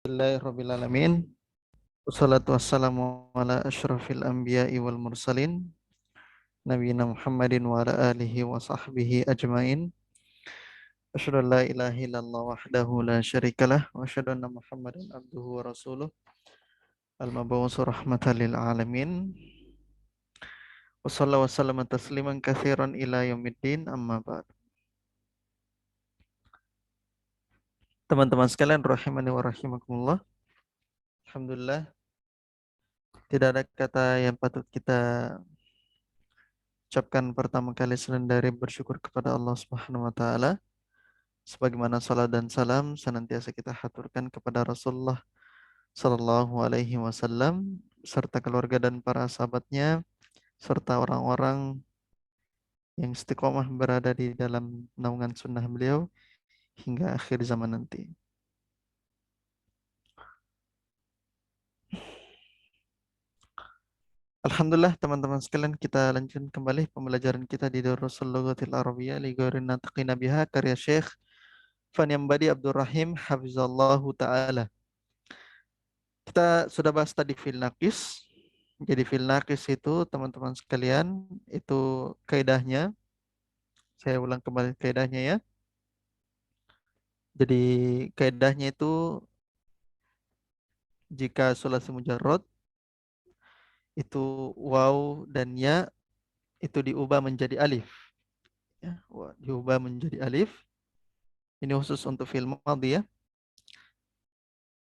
Bismillahirrahmanirrahim. Wassalatu wassalamu ala asyrafil anbiya'i wal mursalin Nabiyina Muhammadin wa ala alihi wa sahbihi ajmain. Asyhadu an la ilaha illallah wahdahu la syarikalah wa asyhadu anna Muhammadan abduhu wa rasuluh al-mab'uts rahmatan lil alamin. Wassallallahu wassalamu tasliman katsiran ila yaumiddin amma ba'd. Teman-teman sekalian rahimani wa rahimakumullah. Alhamdulillah tidak ada kata yang patut kita ucapkan pertama kali selain dari bersyukur kepada Allah Subhanahu wa taala, sebagaimana salat dan salam senantiasa kita haturkan kepada Rasulullah sallallahu alaihi wasallam serta keluarga dan para sahabatnya serta orang-orang yang istiqomah berada di dalam naungan sunnah beliau hingga akhir zaman nanti. Alhamdulillah teman-teman sekalian, kita lanjutkan kembali pembelajaran kita di Durusul Lughatil Arabiyyah li ghairin natiqina biha karya Syekh Fanyambadi Abdul Rahim hafizallahu taala. Kita sudah bahas tadi fil naqis. Jadi fil naqis itu teman-teman sekalian itu kaidahnya. Saya ulang kembali kaidahnya ya. Jadi kaidahnya itu jika sulasi mujarrad itu waw dan ya itu diubah menjadi alif. Ya, diubah menjadi alif. Ini khusus untuk fi'il madhi ya.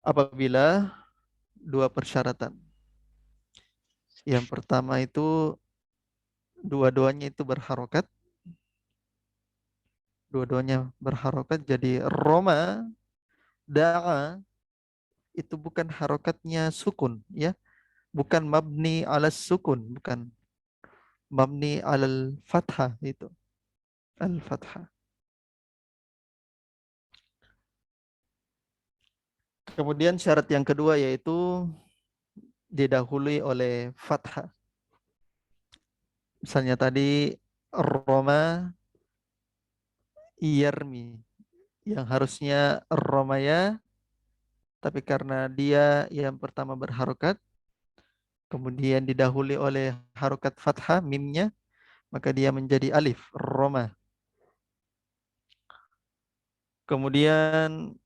Apabila dua persyaratan. Yang pertama itu dua-duanya itu berharokat. Dua-duanya berharokat. Jadi Roma, da'a itu bukan harokatnya sukun ya. Bukan mabni ala sukun. Bukan mabni ala fathah itu. Al-fathah. Kemudian syarat yang kedua yaitu didahului oleh fathah. Misalnya tadi Roma Yarmi yang harusnya Romaya, tapi karena dia yang pertama berharokat, kemudian didahului oleh harokat fathah mimnya, maka dia menjadi alif Roma. Kemudian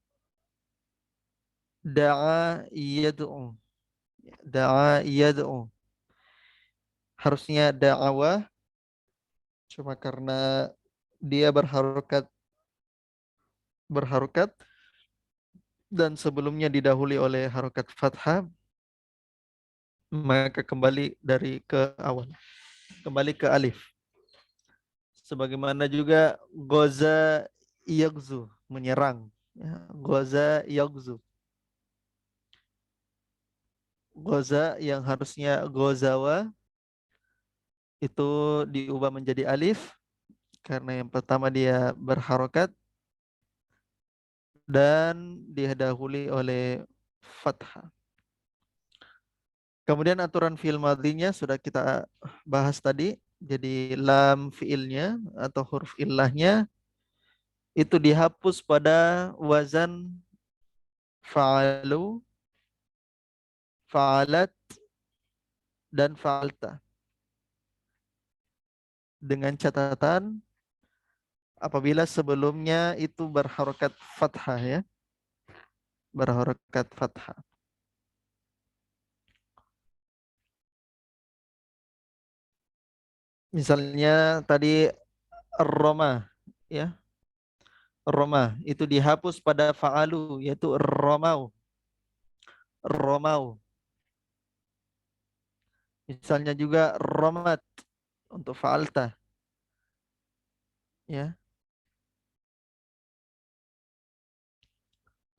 da'a yad'u. Da'a yad'u. Harusnya da'awah, cuma karena dia berharokat dan sebelumnya didahului oleh harokat fathah, maka kembali dari ke awal, kembali ke alif. Sebagaimana juga goza yagzu, menyerang. Ya, goza yagzu. Goza yang harusnya gozawa itu diubah menjadi alif karena yang pertama dia berharokat dan didahului oleh fathah. Kemudian aturan fi'il madhinya sudah kita bahas tadi. Jadi lam fi'ilnya atau huruf illahnya itu dihapus pada wazan fa'alu, fa'alat, dan fa'alta. Dengan catatan apabila sebelumnya itu berharokat fathah ya. Berharokat fathah. Misalnya tadi Roma ya. Roma itu dihapus pada fa'alu yaitu Romau. Romau. Misalnya juga Romat untuk fa'alta ya.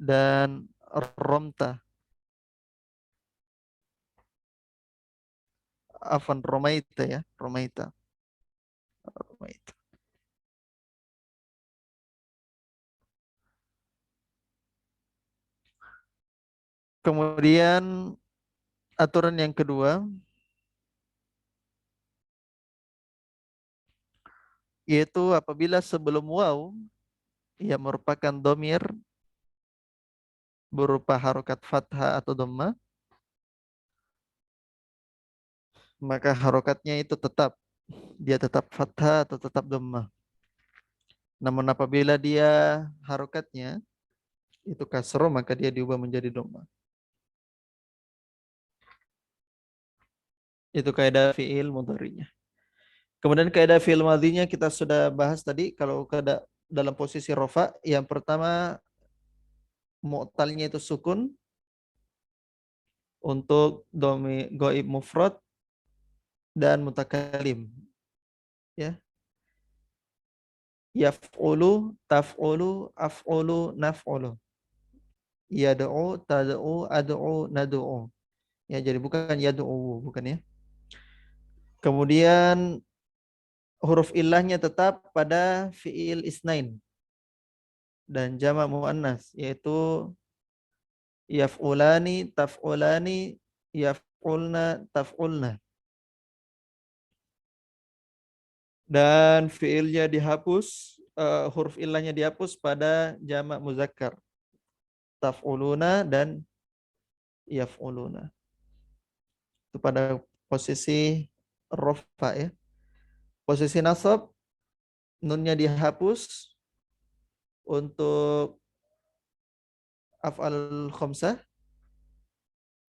Dan Romta. Afan Romaita ya. Romaita. Romaita. Kemudian aturan yang kedua yaitu apabila sebelum waw yang merupakan domir berupa harokat fathah atau dhamma, maka harokatnya itu tetap. Dia tetap fathah atau tetap dhamma. Namun apabila dia harokatnya itu kasroh, maka dia diubah menjadi dhamma. Itu kaidah fi'il mudhari'nya. Kemudian kaidah fi'il madhinya kita sudah bahas tadi. Kalau dalam posisi rofa, yang pertama mu'talnya itu sukun untuk domi goib mufrad dan mutakalim. Ya. Yaf'ulu, taf'ulu, af'ulu, naf'ulu. Yad'u, tad'u, ad'u, nad'u. Ya, jadi bukan yad'u, bukan ya. Kemudian huruf ilahnya tetap pada fi'il isnain dan jamak muannas, yaitu yaf'ulani, taf'ulani, yaf'ulna, taf'ulna. Dan fi'ilnya dihapus, huruf ilahnya dihapus pada jamak muzakkar. Taf'uluna dan yaf'uluna. Itu pada posisi rofa ya. Posisi nasab, nunnya dihapus untuk af'al khamsah,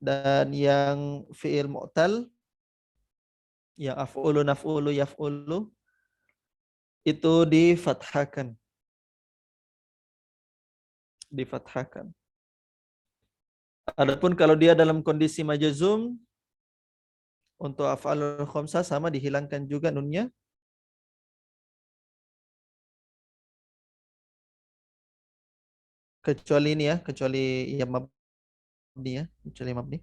dan yang fi'il mu'tal, yang af'ulu, naf'ulu, yaf'ulu, itu difathahkan. Difathahkan. Adapun kalau dia dalam kondisi majazum, untuk af'alul khamsah sama dihilangkan juga nunnya. Kecuali ini ya, kecuali ya mabni ya, kecuali mabni.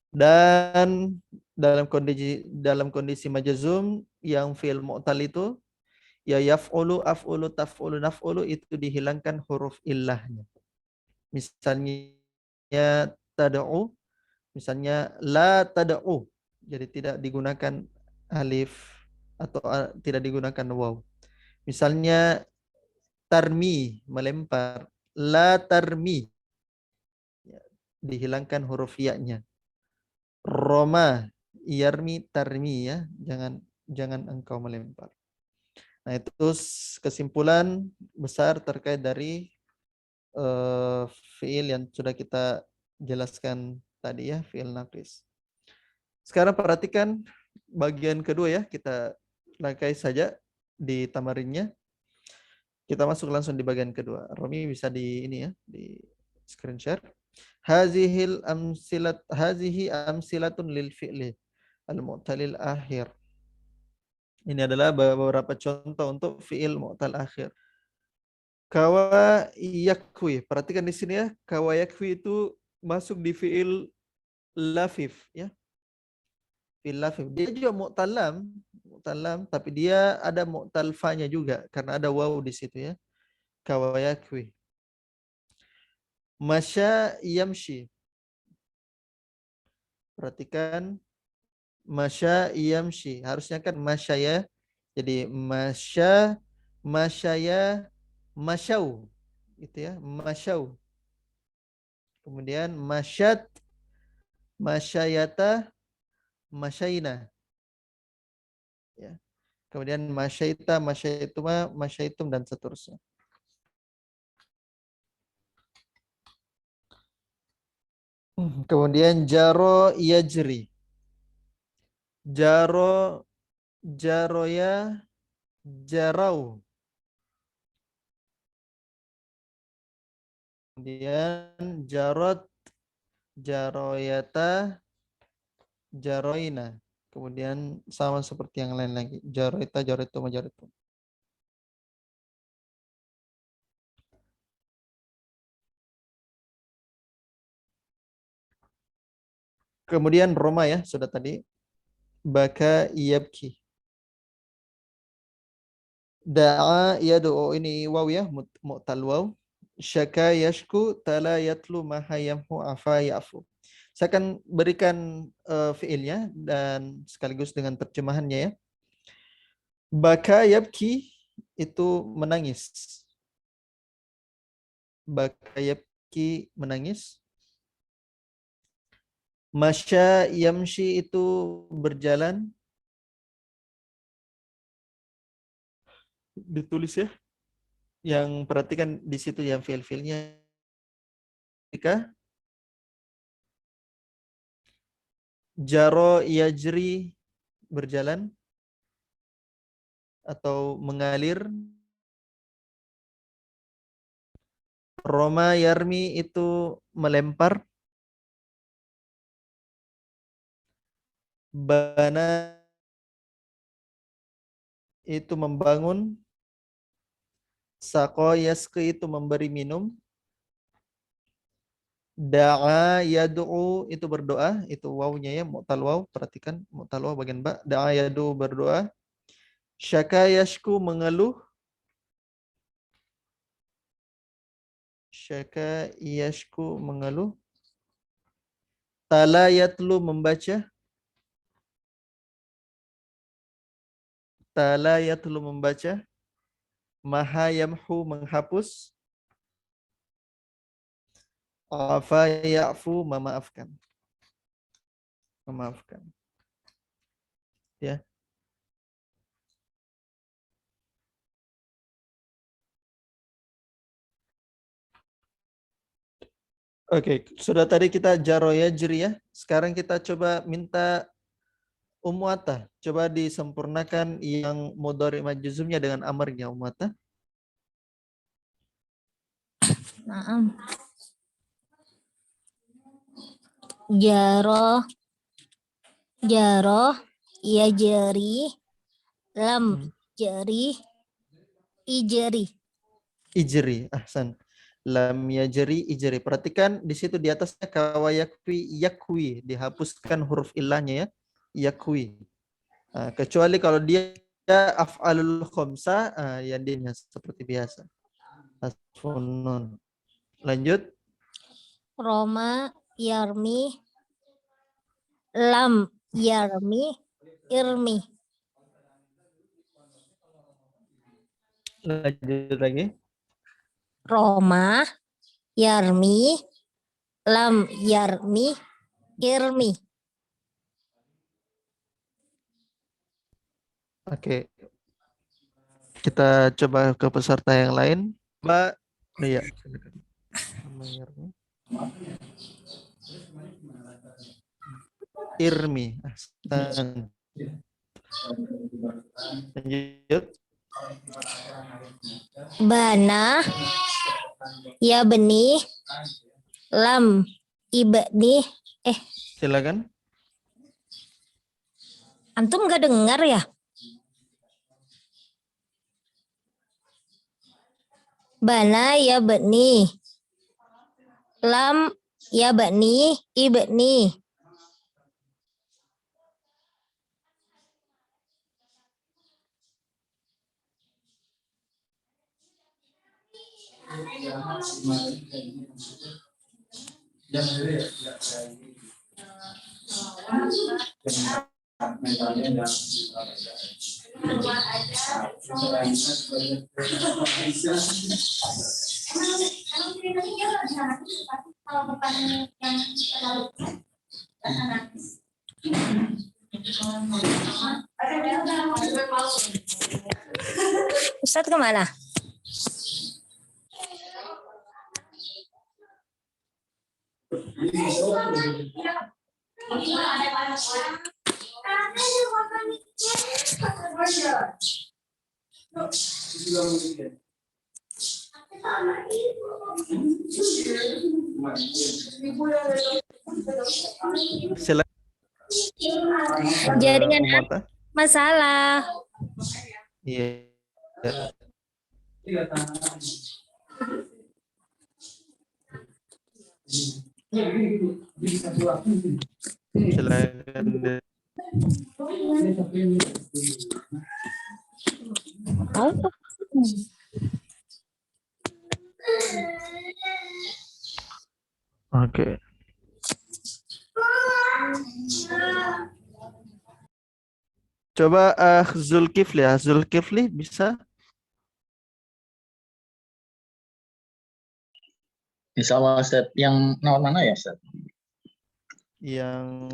Dan dalam kondisi majazum yang fi'il mu'tal itu ya yaf'ulu, af'ulu, taf'ulu, naf'ulu, itu dihilangkan huruf illahnya. Misalnya tad'u, misalnya la tad'u, jadi tidak digunakan alif atau tidak digunakan waw. Misalnya tarmi, melempar, la tarmi, dihilangkan huruf ya-nya. Roma, yarmi, tarmi, ya, jangan engkau melempar. Nah, itu kesimpulan besar terkait dari fiil yang sudah kita jelaskan tadi ya, fiil naqis. Sekarang perhatikan bagian kedua ya, kita lakai saja di tamarinnya. Kita masuk langsung di bagian kedua. Romi bisa di ini ya, di screen share. Hazihi amsilatun lil fi'li al-mu'talil akhir. Ini adalah beberapa contoh untuk fi'il mu'tal akhir. Kawa yakwi. Perhatikan di sini ya, kawa yakwi itu masuk di fi'il lafif ya. Fi'il lafif. Dia juga mu'talam, tapi dia ada mu'tal fa-nya juga karena ada waw di situ ya. Kawa yakwi. Masya yamshi. Perhatikan masya yamshi. Harusnya kan masya ya. Jadi masya, masyaya, masyau. Gitu ya, masyau. Kemudian masyat, masyayata, masyaina. Ya. Kemudian masyaita, masyaituma, masyaitum, dan seterusnya. Kemudian jaro yajri. Jaro, jaroya, jarau. Kemudian jarot, jaroyata, jaroina. Kemudian sama seperti yang lain lagi. Jaroita, jaroitu, majaritu. Kemudian Roma ya, sudah tadi. Baka yabki. Da'a yad'u, ini waw ya, mu'tal waw. Syaka yashku, tala yatlu, maha yamhu, afa ya'fu. Saya akan berikan fiilnya dan sekaligus dengan terjemahannya ya. Baka yabki itu menangis. Baka yabki Ki menangis. Masya yamshi itu berjalan. Ditulis ya. Yang perhatikan di situ yang fiil-fiilnya. Jika jaro yajri berjalan atau mengalir. Roma yarmi itu melempar. Bana itu membangun. Sako yaski itu memberi minum. Da'a yadu'u itu berdoa. Itu wawunya ya, mu'tal waw. Perhatikan mu'tal waw bagian ba. Da'a yadu'u berdoa. Syaka yashku mengeluh. Syaka yashku mengeluh. Tala yatlu membaca. Tala yatlu membaca. Maha yamhu menghapus. Afa ya'fu memaafkan. Memaafkan. Ya. Oke, sudah tadi kita jaro yajri ya. Sekarang kita coba minta Umwata. Coba disempurnakan yang mudhari majzumnya dengan amarnya Umwata. Naam. Jaro ya jari lam jari ijri. Ijri, ahsan. Lam yajri ijri. Perhatikan di situ di atasnya kawayakwi yakwi, dihapuskan huruf ilahnya ya. Yakwi. Nah, kecuali kalau dia af'alul khamsa yang dia seperti biasa. Hasfun nun. Lanjut. Roma yarmi lam yarmi irmi. Lanjut lagi. Roma yarmi lam yarmi irmi. Oke. Kita coba ke peserta yang lain. Mbak Nia. Irmi. Ahsan. Lanjut. Bana ya beni lam ibni. Silakan. Antum nggak dengar ya? Bana ya beni lam ya beni ibni. Ustadz kemana? Silakan. Jaringan Umwata. masalah. Iya. Silakan. Oke. Coba Zulkifli ya. Zulkifli bisa? Insya Allah Ustaz. Yang nomor mana ya Ustaz? Yang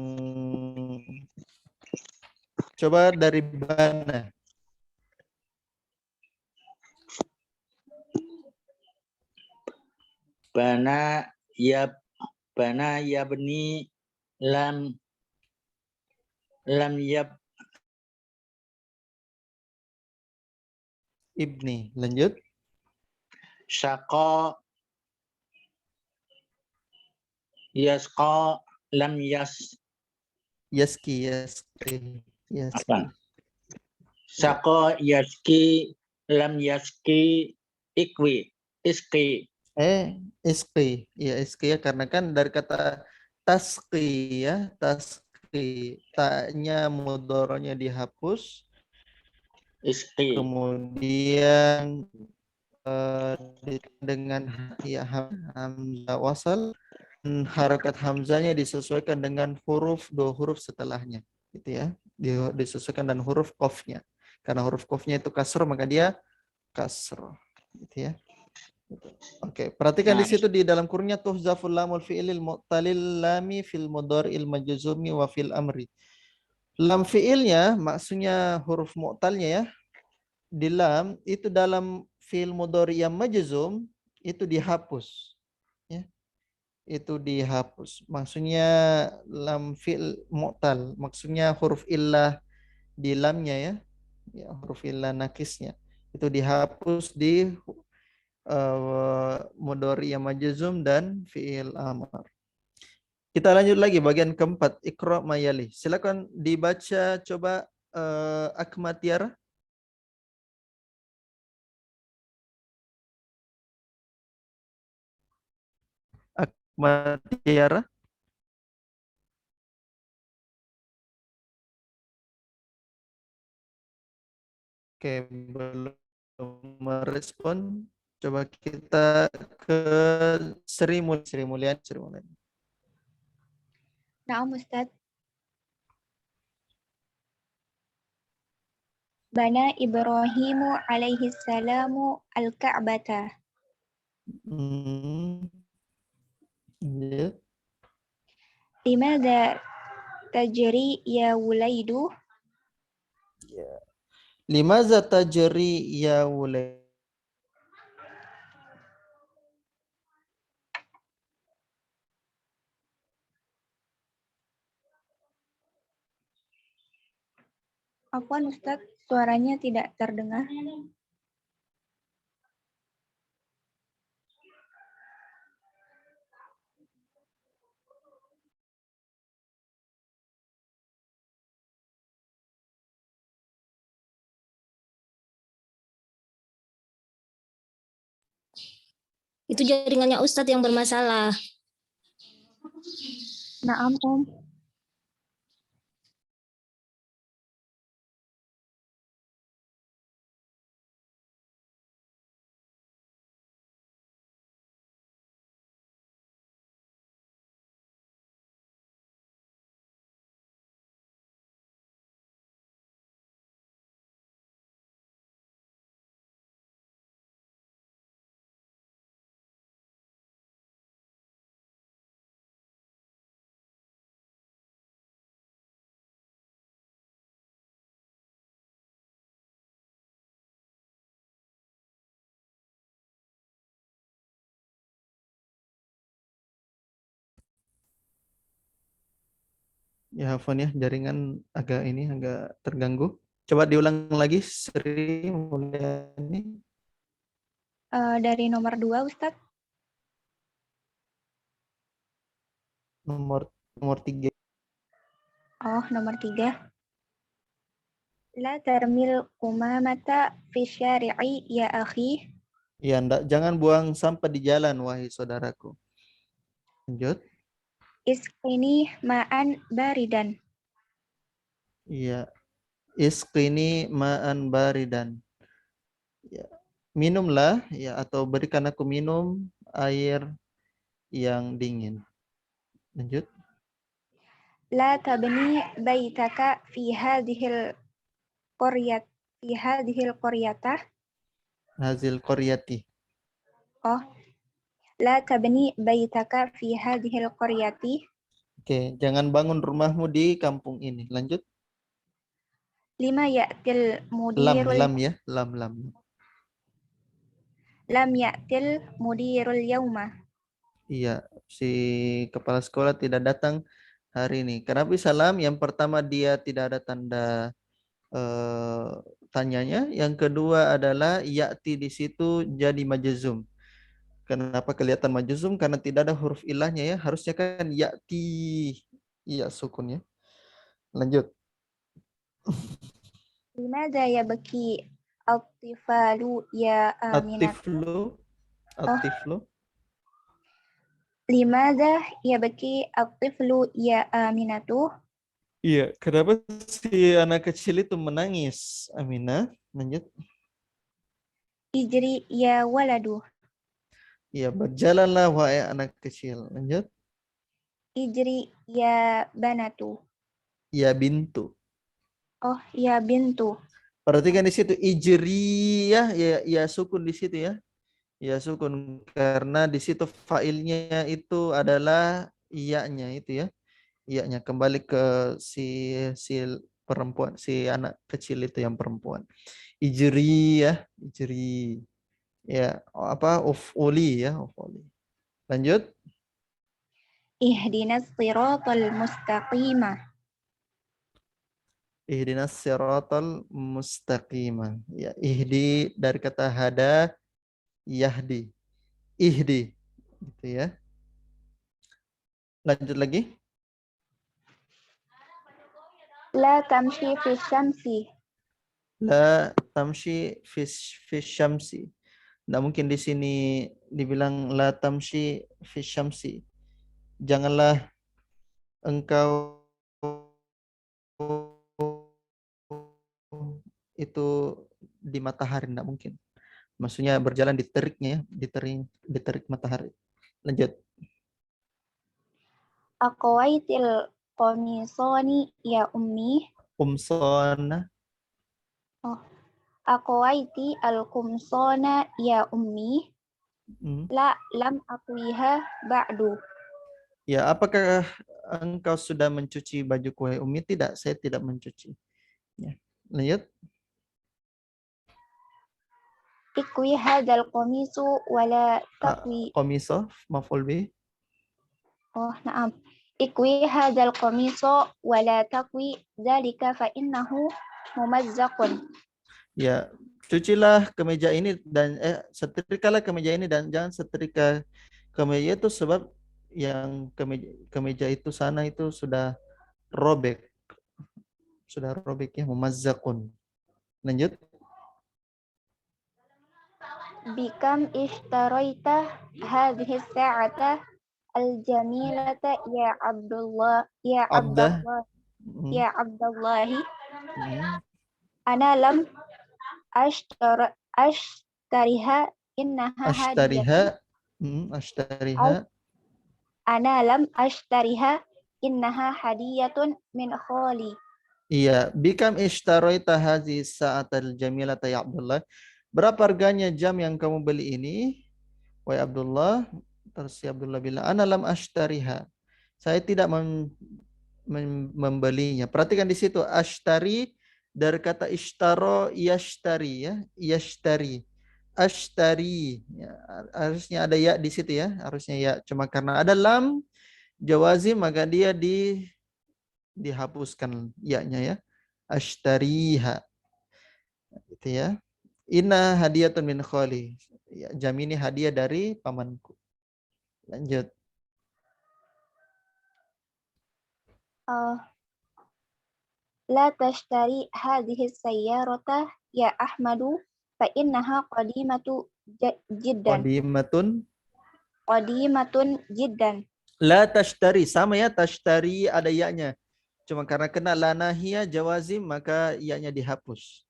coba dari bana. Bana yabni lam yab Ibni. Lanjut. syaqa yasqa lam Yaski. apa? Syaqa yaski lam yaski iski. Iski. Ya, iski ya, karena kan dari kata taski ya, taski. Taknya mudoronya dihapus. Iski. Kemudian dengan ya hamzah wasal, harakat hamzanya disesuaikan dengan dua huruf setelahnya, gitu ya. Disesuaikan dengan huruf qafnya. Karena huruf qafnya itu kasroh, maka dia kasroh, gitu ya. Oke, perhatikan di situ di dalam kurungnya tuhzaful lamul fi'ilil mu'talil lami fil mudhari'il majzumi wa fil amri. Lam fi'ilnya maksudnya huruf mu'talnya ya. Di lam itu dalam fi'il mudhari yang majzum itu dihapus. Ya. Itu dihapus. Maksudnya lam fi'il mu'tal, maksudnya huruf illah di lamnya ya. Ya, huruf illah nakisnya. Itu dihapus di mudhari yang majzum dan fi'il amar. Kita lanjut lagi bagian keempat, Iqra mayali. Silakan dibaca coba Akmal Tiara. Akmal Tiara. Oke, belum merespon. Coba kita ke Sri Mulyani. Naam Ustaz. Bana Ibrahimu alaihi salamu al-Ka'bata. Ya. Limadha tajri ya wulaidu? Limaza tajri ya wulai. Afwan Ustaz, suaranya tidak terdengar. Itu jaringannya Ustadz yang bermasalah. Naam Om. Ya, Hafan ya, jaringan agak terganggu. Coba diulang lagi, Sri Mulyani. Dari nomor 2 Ustaz. Nomor 3. Oh, nomor 3. La tarmil kumamata fi syari'i ya akhi. Ya, jangan buang sampah di jalan, wahai saudaraku. Lanjut. Isqini ma'an baridan. Iya. Isqini ma'an baridan. Ya. Minumlah ya, atau berikan aku minum air yang dingin. Lanjut. La tabni baitaka fi hadhil qaryatah. Hazil qaryati. Oh. La tabni baitaka fi hadhil qaryati. Oke, jangan bangun rumahmu di kampung ini. Lanjut. Lima ya'til Lam mudirul ya, lam. lam ya'til mudirul yauma. Iya, si kepala sekolah tidak datang hari ini. Kenapa bisa lam? Yang pertama dia tidak ada tanda tanyanya. Yang kedua adalah ya'ti di situ jadi majzum. Kenapa kelihatan majzum? Karena tidak ada huruf ilahnya ya. Harusnya kan ya'ti. Iya, sukun ya. Lanjut. Limadha yabki at-tifalu ya Aminatu? Atiflu. Limadha yabki at-tiflu ya Aminatu? Iya, kenapa si anak kecil itu menangis, Aminah? Lanjut. Ijri ya waladu. Iya, berjalanlah wahai anak kecil. Lanjut. Ijri ya banatu. Ya bintu. Oh, ya bintu. Perhatikan di situ ijri ya sukun di situ ya. Ya sukun karena di situ failnya itu adalah iya-nya itu ya. Iya-nya kembali ke si perempuan, si anak kecil itu yang perempuan. Ijri ya, ijri. Ya, apa ufuli ya, ufuli. Lanjut. Ihdinas siratal mustaqimah. Ihdinas siratal mustaqimah. Ya, ihdi dari kata hada yahdi. Ihdi gitu ya. Lanjut lagi. La tamshi fi syamsi. La tamshi fi syamsi. Nggak mungkin di sini dibilang la tamshi fi syamsi. Janganlah engkau itu di matahari, nggak mungkin. Maksudnya berjalan di teriknya ya, di terik matahari. Lanjut. Aqwaitil qamisoni ya ummi. Umsona. Oh, aqwaiti al-qumsona ya ummi. La lam aqwiha ba'du. Ya, apakah engkau sudah mencuci baju wahai Umi? Tidak, saya tidak mencuci. Ya. Lanjut. Ikwi hadal qamisu wala takwi. Qamiso, maf'ul bih. Oh, naam. Ikwi hadal qamisu wala takwi dzalika fa innahu mumazzaqun. Ya, cucilah kemeja ini dan setrikalah kemeja ini dan jangan setrika kemeja itu sebab yang kemeja itu sana itu sudah robek. Sudah robek ya, mumazzaqun. Lanjut. Bikam ishtaraita hadhihi sa'ata al-jamilata ya Abdullah ya Abdah. Abdullah ya Abdullahi. Ana lam ashtariha innaha hadiyatun. Ashtariha. Ana lam ashtariha innaha hadiyatun min khali. Iya, bikam ishtaraita hadhihi sa'atal jamilata ya Abdullah. Berapa harganya jam yang kamu beli ini? Wahai Abdullah, terus si Abdullah bilang, ana lam ashtariha. Saya tidak membelinya. Perhatikan di situ ashtari dari kata ishtaro yashtari ya, yashtari. Ashtari ya, harusnya ada ya di situ ya, harusnya ya. Cuma karena ada lam jawazim maka dia dihapuskan ya-nya ya. Ashtariha. Gitu ya. Inna hadiyatun min khali. Ya, jam ini hadiah dari pamanku. Lanjut. La tashtari hadhihi sayyarata ya Ahmadu fa innaha qadimatu jiddan. Qadimatun jiddan. La tashtari sama ya, tashtari ada ya-nya. Cuma karena kena la nahiyah jawazim maka ya-nya dihapus.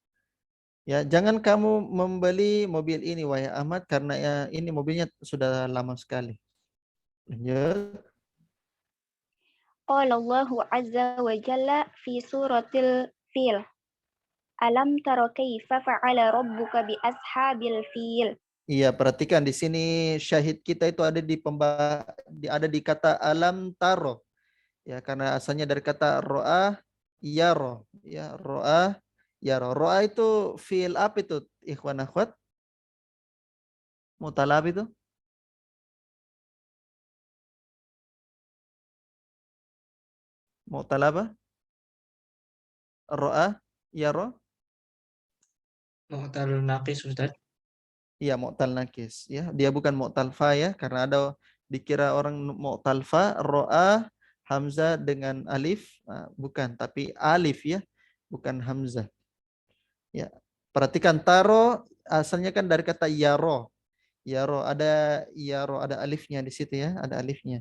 Ya, jangan kamu membeli mobil ini wahai Ahmad karena ya ini mobilnya sudah lama sekali. Lanjut. Qala Allahu azza wa jalla fi suratil fil. Alam tara kaifa fa'ala rabbuka bi ashabil fil. Iya, perhatikan di sini syahid kita itu ada ada di kata alam taro. Ya, karena asalnya dari kata ro'a yaro. Ya, ro'a yaro. Ro'a itu fi'il apa itu? Ikhwan akhwat? Mutalab itu? Mutalaba? Ro'a yaro? Mu'talul naqis Ustaz. Iya, mu'tal nakis. Ya, dia bukan mu'tal fa ya, karena ada dikira orang mu'tal fa, ro'a, hamzah dengan alif, bukan, tapi alif ya, bukan hamzah. Ya, perhatikan taro asalnya kan dari kata yaro. Yaro ada alifnya di situ ya, ada alifnya.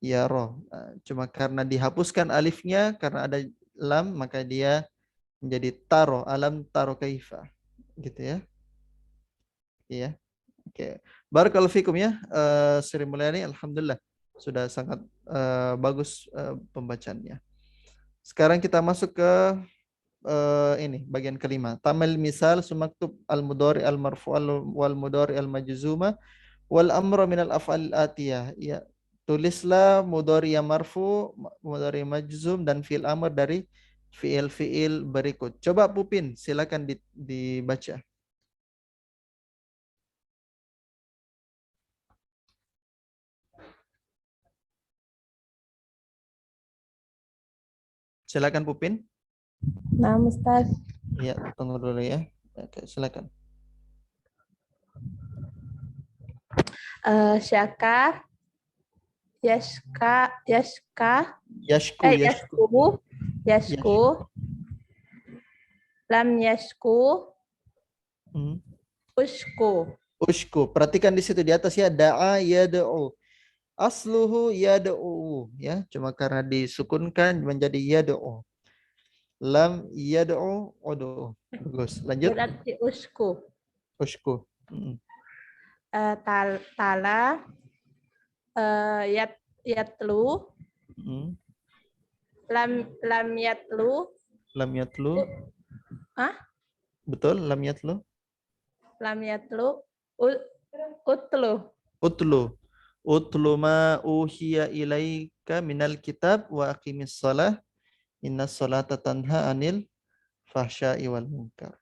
Yaro. Cuma karena dihapuskan alifnya karena ada lam maka dia menjadi taro, alam taro kaifa. Gitu ya. Iya. Oke. Barakallahu fikum ya. Sri Mulyani alhamdulillah sudah sangat bagus pembacaannya. Sekarang kita masuk ke ini bagian kelima. Tamal misal sumaktub al-mudhari al-marfu wal mudhari al-majzuma wal amra min al-af'al atiyah. Ya, tulislah mudhari yang marfu, mudhari majzum dan fi'il amr dari fi'il-fi'il berikut. Coba Pupin, silakan dibaca. Silakan Pupin. Nah, Ustaz. Ya, tunggu dulu ya. Oke, silakan. Syaka, Yashka, Yashka, Yashku. Yashku, Lam Yashku, Ushku. Ushku. Perhatikan di situ di atas ya, da'a yad'u. Asluhu yad'u ya, cuma karena disukunkan menjadi yad'u. Lam yad'u udu. Bagus. Lanjut. Berarti Ushku. Ushku. Tala, Yatlu, Lam Yatlu. Lam yatlu. Hah? Betul, lam yatlu. Lam Yatlu, Utlu. Utlu ma uhiya ilaika minal kitab wa aqimis shalah innas salata tanha anil fahsya'i wal munkar.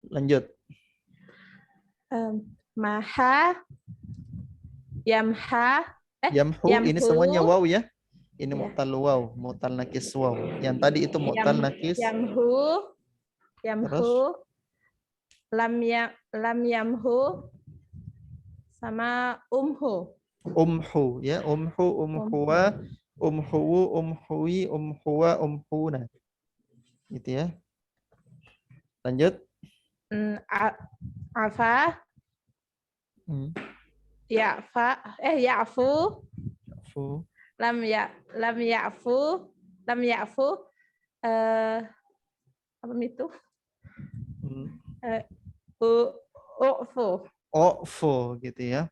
Lanjut. Maha, Yamha, Yamhu, ini semuanya waw ya. Ini Ya. mu'tal waw, mu'tal nakis waw. Yang tadi itu mu'tal nakis. Yamhu, Terus? Lam Yamhu, sama Umhu. Umhu ya, umhuwa, umhuwu, umhuwi, umhuwa, umhuna. Gitu ya. Lanjut. Afa, Ya'fu, Lam Ya'fu, apa itu? O'fu gitu ya.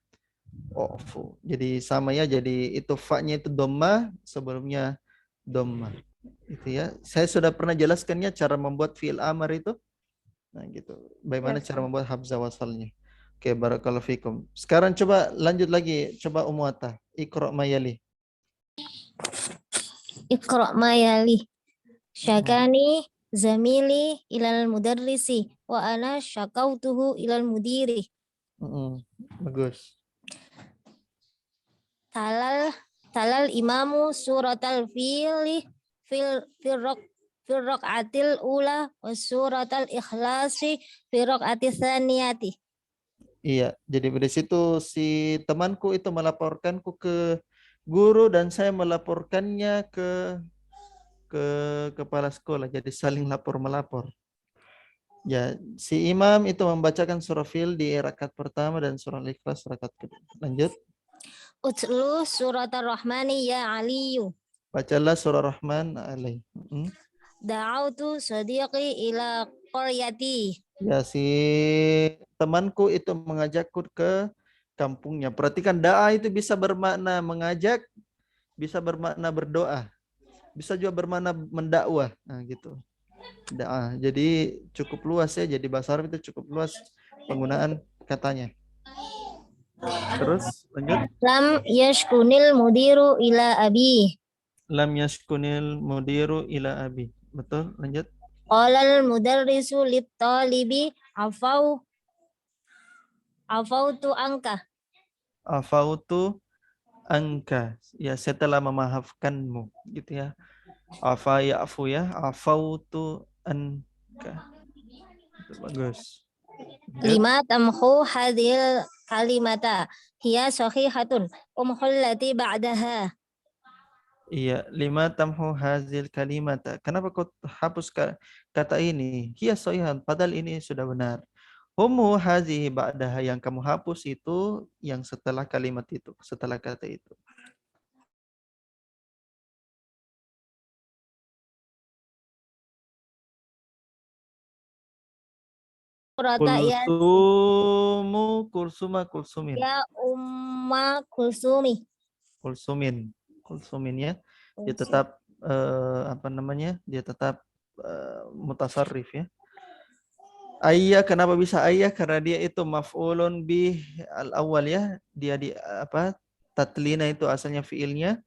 O'fu. Jadi sama ya, jadi itu fa-nya itu dhamma, sebelumnya dhamma. Itu ya. Saya sudah pernah jelaskannya cara membuat fi'il amr itu. Nah, gitu. Bagaimana cara membuat hamzah wasalnya. Oke, barakallahu fikum. Sekarang coba lanjut lagi, coba Umuata. Iqra' mayali. Iqra' mayali. Syakani zamili ilal mudarrisi wa ana syakautuhu ilal mudiri. Bagus. Talal imamu suratal fil raq'atil ula wa suratal ikhlasi fi raq'atis tsaniyati. Iya, jadi dari situ si temanku itu melaporkanku ke guru dan saya melaporkannya ke kepala sekolah. Jadi saling lapor melapor. Ya, si imam itu membacakan surah Fil di rakaat pertama dan surah Ikhlas rakaat kedua. Lanjut. Utlu surat ar-Rahmani ya Aliyu. Bacalah surah Rahman alaih. Da'autu sadiqi ila qaryati. Ya, si temanku itu mengajakku ke kampungnya. Perhatikan da'a itu bisa bermakna mengajak, bisa bermakna berdoa, bisa juga bermakna mendakwah. Nah, gitu. Da'a. Jadi cukup luas ya. Jadi bahasa Arab itu cukup luas penggunaan katanya. Terus lanjut. Lam yashkunil mudiru ila abi. Lam yashkunil mudiru ila abi. Betul, lanjut. Qalal mudarrisu lit talibi afautu anka. Afautu angka. Ya, saya telah memaafkanmu, gitu ya. Afa ya'fu ya. Afautu anka. Itu bagus. Lanjut. Lima tamhu hadil kalimata hiya sahihatun umhullati ba'daha. Iya, lima tamhu hazil kalimata. Kenapa kau hapus kata ini? Hiya soihan, padahal ini sudah benar. Humu hazihi ba'daha, yang kamu hapus itu yang setelah kalimat itu, setelah kata itu. Surata ya Kulsuma kulsumin. ya umma kulsumi. Kulsumin ya. Dia tetap apa namanya? Dia tetap mutasarrif ya. Ayya, kenapa bisa ayya? Karena dia itu maf'ulun bih al-awwal ya. Dia di apa? Tatlina itu asalnya fiilnya.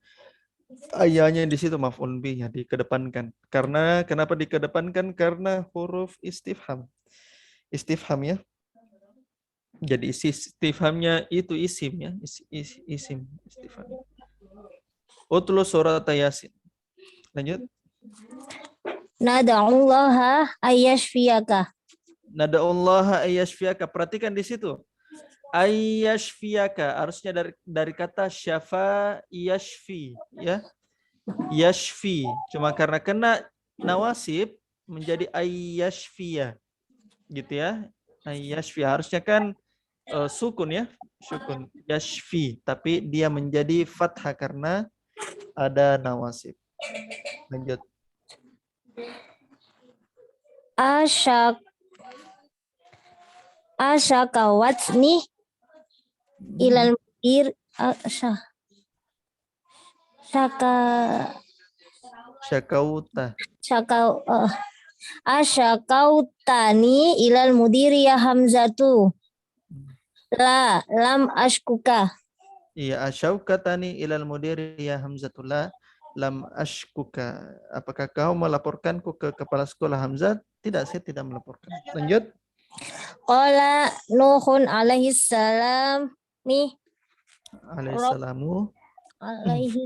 Ayyanya di situ maf'ulun bih ya, dikedepankan. Karena kenapa dikedepankan? Karena huruf istifham. Istifham ya. Jadi istifhamnya itu isim ya. Isim istifham. Utlu surat Yasin. Lanjut. Nada'ullaha ayyashfiyaka. Nada'ullaha ayyashfiyaka. Perhatikan di situ. Ayyashfiyaka harusnya dari kata syafa yashfi ya. Yashfi. Cuma karena kena nawasib menjadi ayyashfiya. Gitu ya. Ayyashfi harusnya kan sukun ya. Sukun yashfi, tapi dia menjadi fathah karena ada nawasib. Lanjut. Asyakawatni ilal mudir asyakautani ilal mudiri ya Hamzatu. Lam ashkuka. Iya, asyaukatani ilal mudiri ya Hamzatullah lam ashkuka. Apakah kau melaporkanku ke kepala sekolah Hamzah? Tidak, saya tidak melaporkan. Lanjut. Qala Nuhun alaihi salam alaihi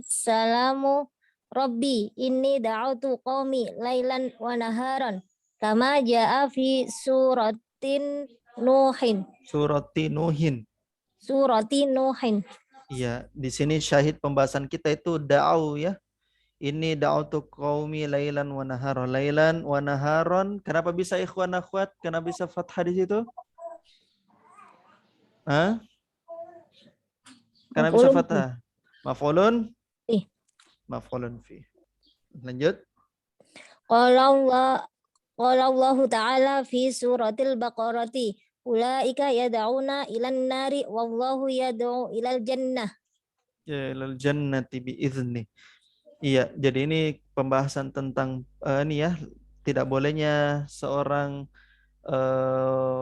salamu Rabbi inni da'utu qaumi lailan wa naharan kama jaa fi suratin Nuhin. Surati Nuhin. Iya, di sini syahid pembahasan kita itu da'au ya. Ini da'utu qaumi lailan wa naharon. Lailan wa naharon. Kenapa bisa ikhwan akhwat? Kenapa bisa fathah di situ? Hah? Kenapa bisa fathah? Maf'ulun? Maf'ulun fi. Lanjut. Qala Allahu ta'ala fi suratil Baqarati ulaika yad'una ilan nari wallahu yad'u ilal jannah. Ya, ilal jannati bi'izni. Iya, jadi ini pembahasan tentang ini ya, tidak bolehnya seorang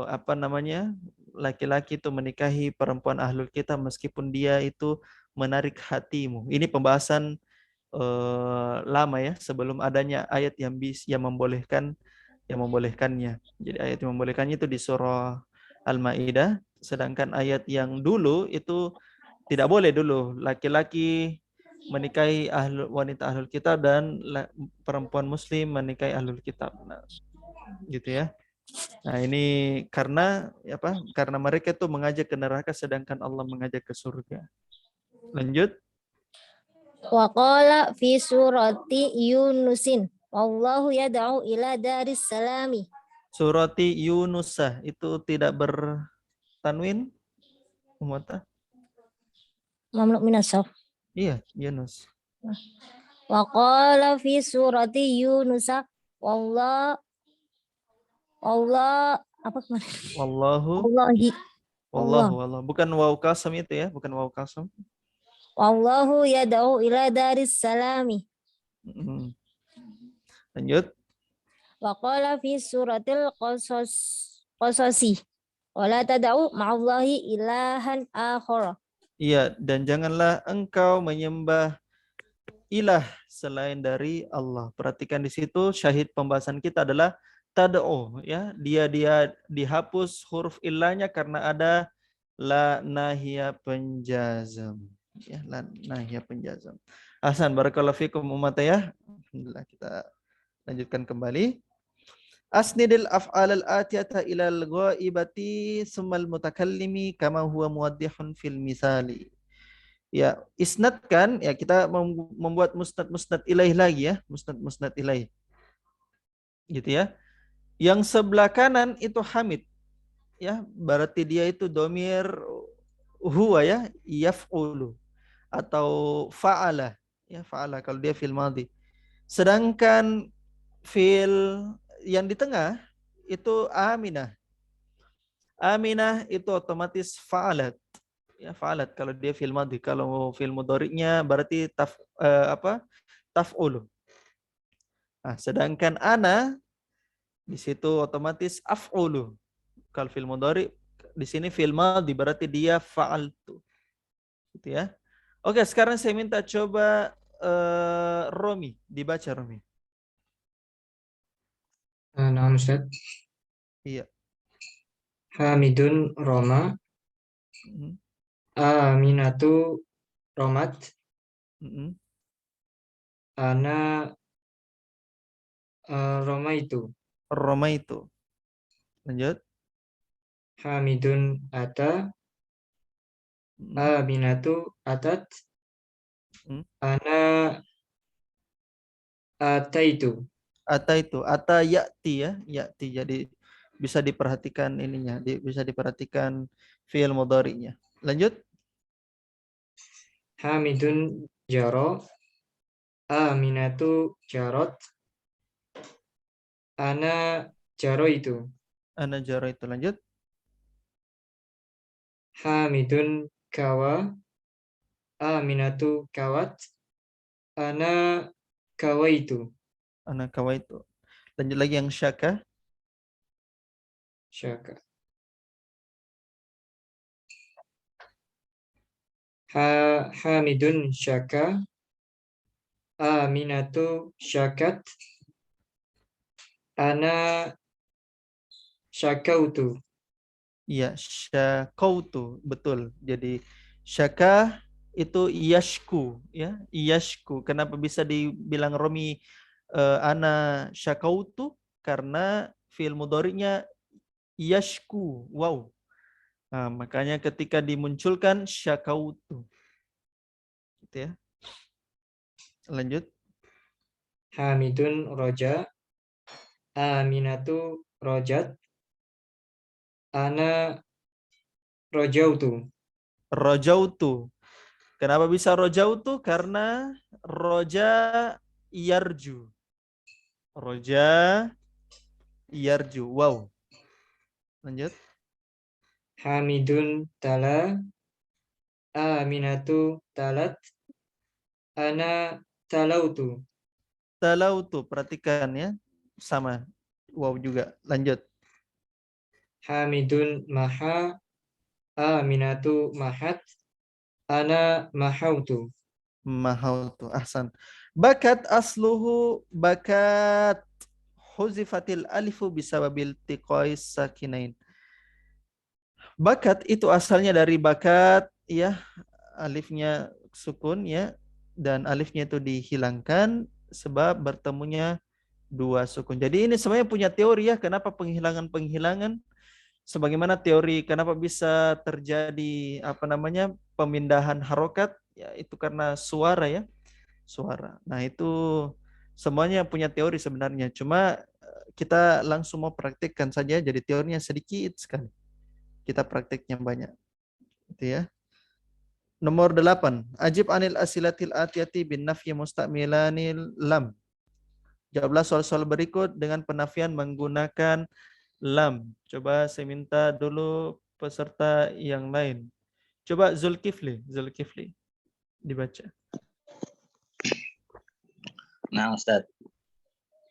apa namanya? Laki-laki itu menikahi perempuan ahlul kitab meskipun dia itu menarik hatimu. Ini pembahasan lama ya, sebelum adanya ayat yang membolehkannya. Jadi ayat yang membolehkannya itu di surah Al-Maidah, sedangkan ayat yang dulu itu tidak boleh dulu laki-laki menikahi wanita ahlul kitab dan perempuan muslim menikahi ahlul kitab. Nah, gitu ya. Nah, ini karena apa? Karena mereka itu mengajak ke neraka sedangkan Allah mengajak ke surga. Lanjut. Wa qala fi surati Yunusin wallahu yad'u ila daris salami. Surati Yunusah itu tidak bertanwin umata. Mamluk minasaf. Iya, Yunus. Wa qala fi surati Yunusa Allah apa kemarin? Wallahu. Bukan waw kasam itu ya, bukan waw kasam. Wallahu yad'u ila daris salami. Lanjut. Wa qala fi suratil qasasi Wala tad'u ma'allahi ilahan akhara. Iya, dan janganlah engkau menyembah ilah selain dari Allah. Perhatikan di situ syahid pembahasan kita adalah tad'u, ya. Dia dihapus huruf ilahnya karena ada la nahiyah penjazam. Ya, la nahiyah penjazam. Ahsan, barakallahu fikum umatayah. Alhamdulillah, kita lanjutkan kembali. Asnidil af'al al-atiyata ilal ghaibati summal mutakallimi kama huwa muwaddihun fil misali. Ya, isnadkan, ya kita membuat musnad ilaih lagi ya, musnad ilaih. Gitu ya. Yang sebelah kanan itu hamid. Ya, berarti dia itu domir huwa ya, yaf'ulu atau fa'ala. Ya, fa'ala kalau dia fil madhi. Sedangkan fil yang di tengah itu aminah. Aminah itu otomatis fa'alat. Ya, fa'alat kalau dia fil madhi. Kalau fil mudhari'nya berarti taf'ulu. Nah, sedangkan ana di situ otomatis af'ulu. Kalau fil mudhari' di sini fil madhi berarti dia fa'altu. Gitu ya. Oke, sekarang saya minta coba Romi, dibaca Romi. Nah, Ustaz. Iya. Hamidun Roma, Mhm. Aminatu Romat, Mhm. Ana Roma itu. Roma itu. Lanjut. Hamidun Ata, Mhm. Aminatu Atat, Mhm. Ana Ataitu. Ata ya'ti ya, ya'ti. Jadi bisa diperhatikan ininya, bisa diperhatikan fi'il mudhari'nya. Lanjut. Hamidun Jaro, Aminatu Jarot, Ana Jaro itu. Ana jara itu. Lanjut. Hamidun Kawa, Aminatu Kawat, Ana Kawa itu. Ana kawaitu. Lanjut lagi yang syaka. Syaka. Hamidun Syaka, Aminatu Syakat, Ana Syakautu. Iya, syakautu, betul. Jadi syaka itu yashku ya, yashku. Kenapa bisa dibilang Romi ana syakautu? Karena fi'il mudhari'nya yashku. Wow. Nah, makanya ketika dimunculkan syakautu. Gitu ya. Lanjut. Hamidun Roja, Aminatu Rojat, Ana Rojautu. Rojautu. Kenapa bisa rojautu? Karena roja yarju. Roja yarju. Wow. Lanjut. Hamidun Tala, Aminatu Talat, Ana Talautu. Talautu. Perhatikan ya. Sama. Wow juga. Lanjut. Hamidun Maha, Aminatu Mahat, Ana Mahautu. Mahautu. Ahsan. Bakat asluhu bakat huzifatil alifu bisababil tiqois sakinain. Bakat itu asalnya dari bakat ya, alifnya sukun ya, dan alifnya itu dihilangkan sebab bertemunya dua sukun. Jadi ini sebenarnya punya teori ya, kenapa penghilangan sebagaimana teori kenapa bisa terjadi pemindahan harokat, ya itu karena suara ya, suara. Nah, itu semuanya punya teori sebenarnya. Cuma kita langsung mau praktikkan saja, jadi teorinya sedikit sekali. Kita prakteknya banyak. Gitu ya. Nomor 8. Ajib anil asilatil atiyati bin nafyi musta'milanil lam. Jawablah soal-soal berikut dengan penafian menggunakan lam. Coba saya minta dulu peserta yang lain. Coba Zulkifli dibaca. Nah, Ustaz.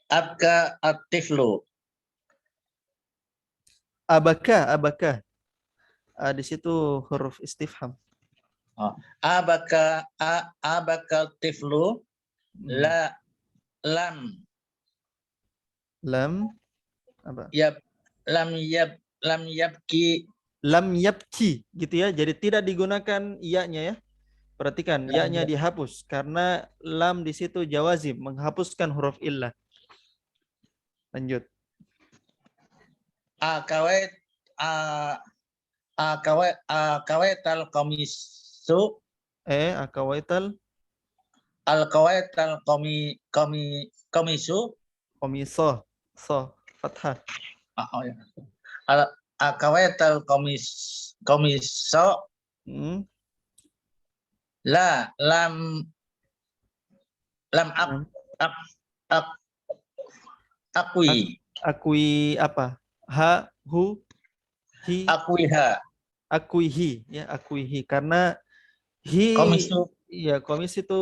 Abka at-tiflu. Abaka. Di situ huruf istifham. Abaka tiflu lam Lam apa? lam yabki Lam yabki gitu ya. Jadi tidak digunakan iya-nya ya. Perhatikan, ya-nya dihapus karena lam di situ jawazim, menghapuskan huruf illah. Lanjut. Akawaital komisu Akawaital al-kawaital komisu komiso. So, fathah. ya. Akawaital komiso lam akui apa? Ha, hu, hi. Akuihi ya, akuihi karena hi komisu ya komis itu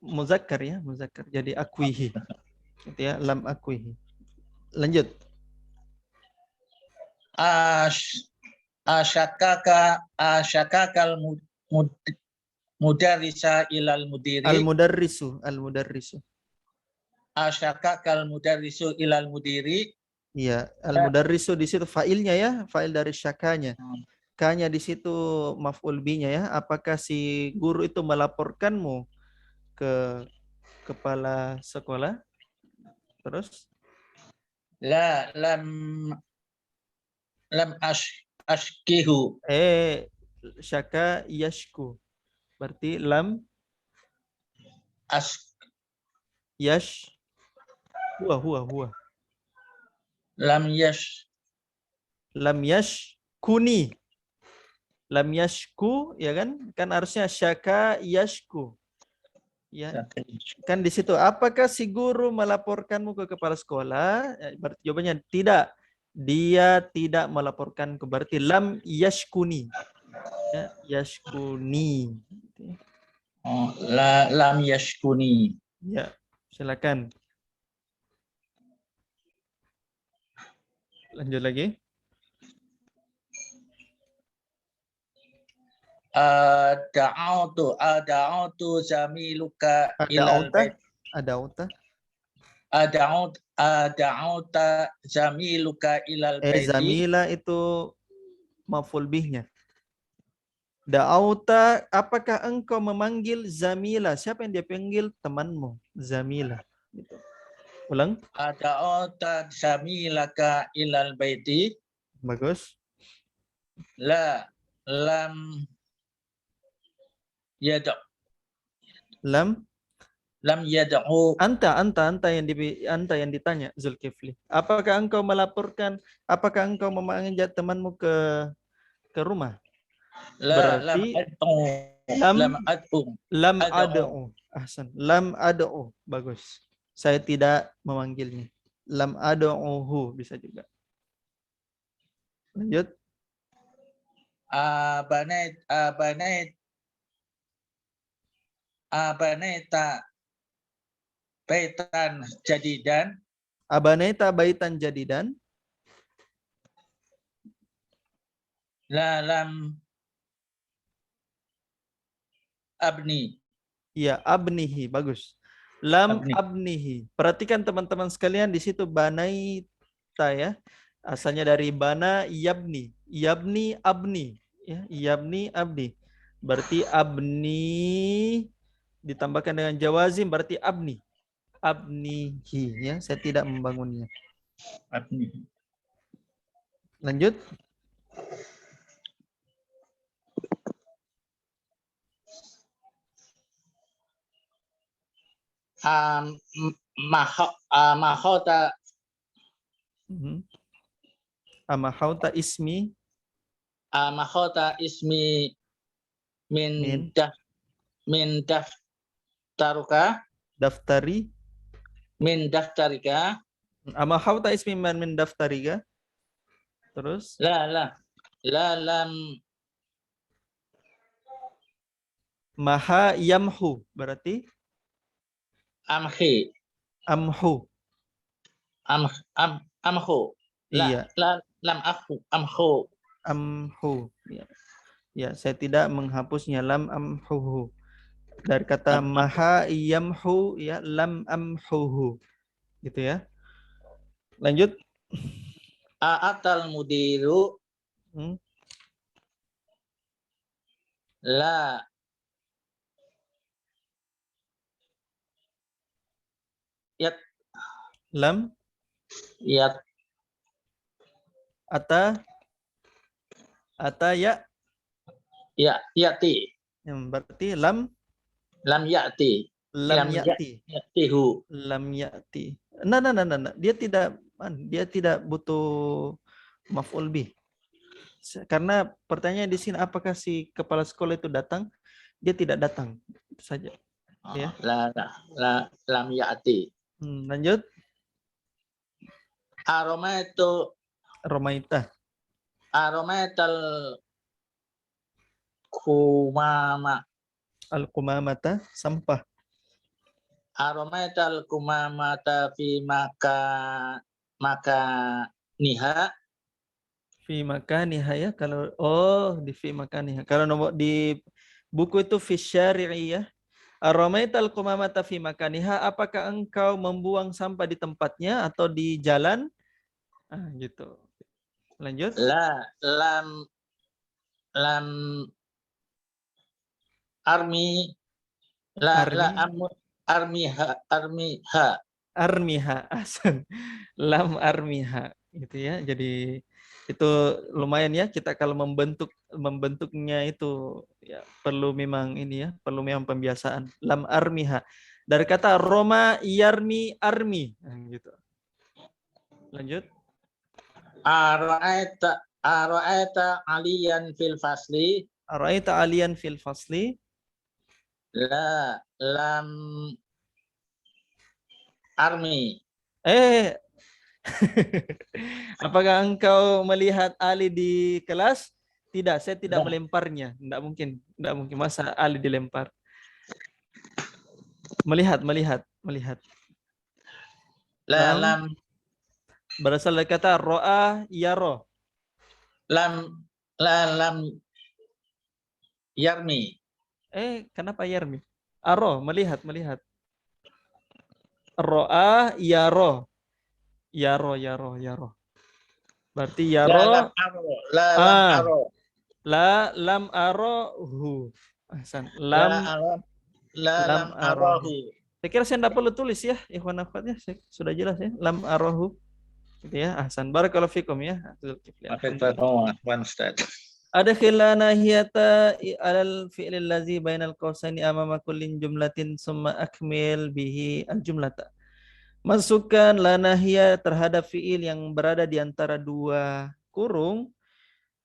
muzakkar ya, muzakkar. Jadi akuihi. Gitu ya, lam akuihi. Lanjut. Asyakakal mudarrisa ilal mudiri Al-mudarrisu. asyakakal mudarrisu ilal mudiri. Iya, al-mudarrisu di situ failnya ya, fail dari syakanya. Kanya di situ maf'ul binya ya. Apakah si guru itu melaporkanmu ke kepala sekolah? Terus? Lam ashkihu. Syaka yashku. Berarti lam yash huwa. Lam yashkuni. Lam yashku ya kan? Kan harusnya syaka yashku. Ya. Kan di situ apakah si guru melaporkanmu ke kepala sekolah? Berarti jawabannya tidak. Dia tidak melaporkanku. Berarti lam yashkuni. Ya, yashkuni. Lam yashkuni. Ya, silakan. Lanjut lagi. Da'autu zamiluka ilal bait. Ada'auta zamiluka ilal baiti. Zamila itu maf'ul bihnya. Da'auta, apakah engkau memanggil zamila? Siapa yang dia panggil? Temanmu, zamila. Gitu. Ulang. Ada'auta zamilaka ilal baiti. Bagus. Lam yad'u. Lam yad'u. Anta yang ditanya Zulkifli. Apakah engkau memanggil temanmu ke rumah? Berarti lam ad'u. Ahsan. Lam ad'u. Bagus. Saya tidak memanggilnya. Lam ad'uhu bisa juga. Lanjut. Abanaita baitan jadidan. Abanaita baitan jadidan. Lam abni. Ya, abnihi. Bagus. Lam abnihi. Perhatikan teman-teman sekalian di situ banaita ya. Asalnya dari bana yabni. Yabni abni. Ya, yabni abni. Berarti abni ditambahkan dengan jawazim berarti abni. Abnihi ya. Saya tidak membangunnya. Abni. Lanjut. Mahauta Amahauta ismi. Mahauta ismi min daftaruka. Daftari. Min daftarika. Amahauta ismi min daftarika. Terus? Lam maha yamhu berarti amhi. Amhu. Amhu. Iya. Lam amhu. amhu. Ya. Ya, saya tidak menghapusnya. Lam amhuhu. Dari kata maha yamhu, ya, lam amhuhu. Gitu ya. Lanjut. A'atal mudiru Hmm. la yat Lam yat ata ya. ya yati Berarti lam lam yati lam ya'ti. yatihu. Lam ya'ti. Nah. Dia tidak butuh maf'ul bih. Karena pertanyaan di sini apakah si kepala sekolah itu datang? Dia tidak datang. Itu saja. Ya. Lam yati. Lanjut. Romaita. Aromaital kumama. Al-kumamata, sampah. Aromaital kumamata fi maka niha. Fi makaniha ya. Kalau di fi makaniha. Kalau nomor di buku itu fi syari'i ya. Aromaital kumamata fi makaniha. Apakah engkau membuang sampah di tempatnya atau di jalan? Gitu. Lanjut. Lam armi armiha asan. Lam armiha gitu ya. Jadi itu lumayan ya, kita kalau membentuknya itu ya perlu memang ini ya, perlu memang pembiasaan. Lam armiha dari kata Roma yarmi armi gitu. Lanjut. Ara'aita aliyan fil fasli. Ara'aita aliyan fil fasli. Lam armi. Apakah engkau melihat Ali di kelas? Tidak, saya tidak melemparnya. Tidak mungkin masa Ali dilempar. Melihat. Lam berasal dari kata ro'a yaro. Lam yarmi. Kenapa yarmi? Aro, melihat. Ro'a yaro. Yaro. Berarti yaro. Lam arohu. Lam arohu. Saya kira saya tidak perlu tulis ya, ikhwan akhwat ya, sudah jelas ya. Lam arohu. Gitu ya. Ahsan. Barakallahu fikum ya. Adkhil nahiyata alal fi'lil ladzi bainal qausaini amama kullin jumlatin summa akmil bihi al-jumlata. Masukkan la nahiyah terhadap fi'il yang berada di antara dua kurung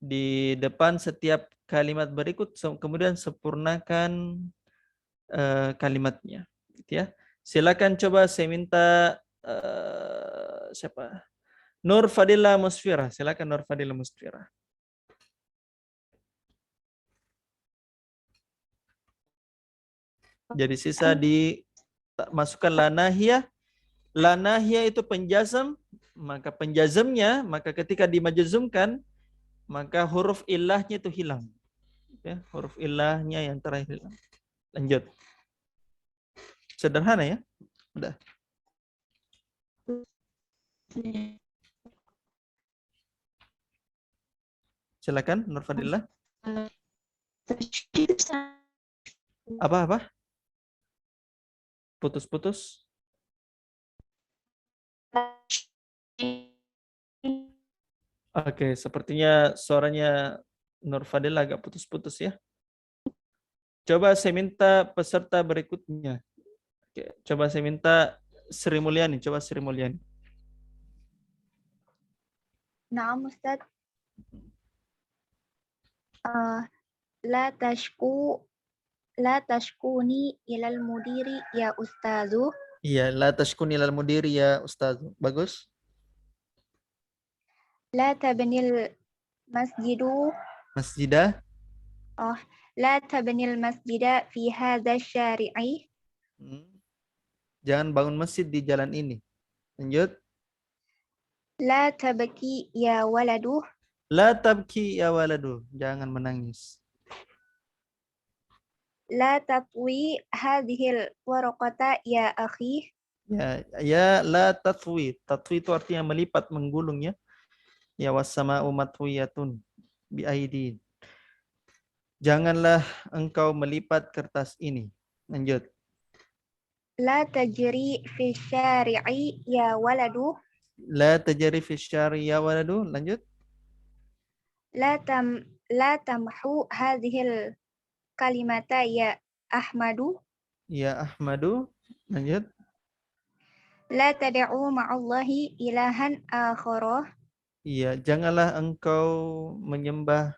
di depan setiap kalimat berikut, kemudian sempurnakan kalimatnya. Gitu ya. Silakan coba saya minta siapa? Nur Fadila Musfira. Silakan Nur Fadila Musfira. Jadi sisa masukkan la nahiyah. La nahiyah itu penjazam, maka penjazamnya, maka ketika dimajzumkan, maka huruf illahnya itu hilang. Ya, huruf illahnya yang terakhir hilang. Lanjut. Sederhana ya? Udah. Silakan Nur Fadillah. Apa? Putus-putus. Oke, sepertinya suaranya Nur Fadillah agak putus-putus ya. Coba saya minta peserta berikutnya. Oke, coba saya minta Sri Mulyani. Coba Sri Mulyani. Naam Ustaz. La tashkuni ilal mudiri ya ustazu. Iya, la tashkuni ilal mudiri ya ustazu. Bagus. La tabnil masjidu. Masjidah. La tabnil masjidah fi hadha syari'i. Jangan bangun masjid di jalan ini. Lanjut. La tabaki ya waladu. La tabki ya waladu. Jangan menangis. La tatwi hadhil waraqata ya akhi. Ya la tatwi. Tatwi itu artinya melipat, menggulung ya. Ya wassama'u matwiyatun bi aidin. Janganlah engkau melipat kertas ini. Lanjut. La tajri fi syari'i ya waladu. La tajri fi syari ya waladu. Lanjut. La tamhu hadhil kalimata ya Ahmadu. Ya Ahmadu. Lanjut. La tad'u ma'allahi ilahan akhara. Iya, janganlah engkau menyembah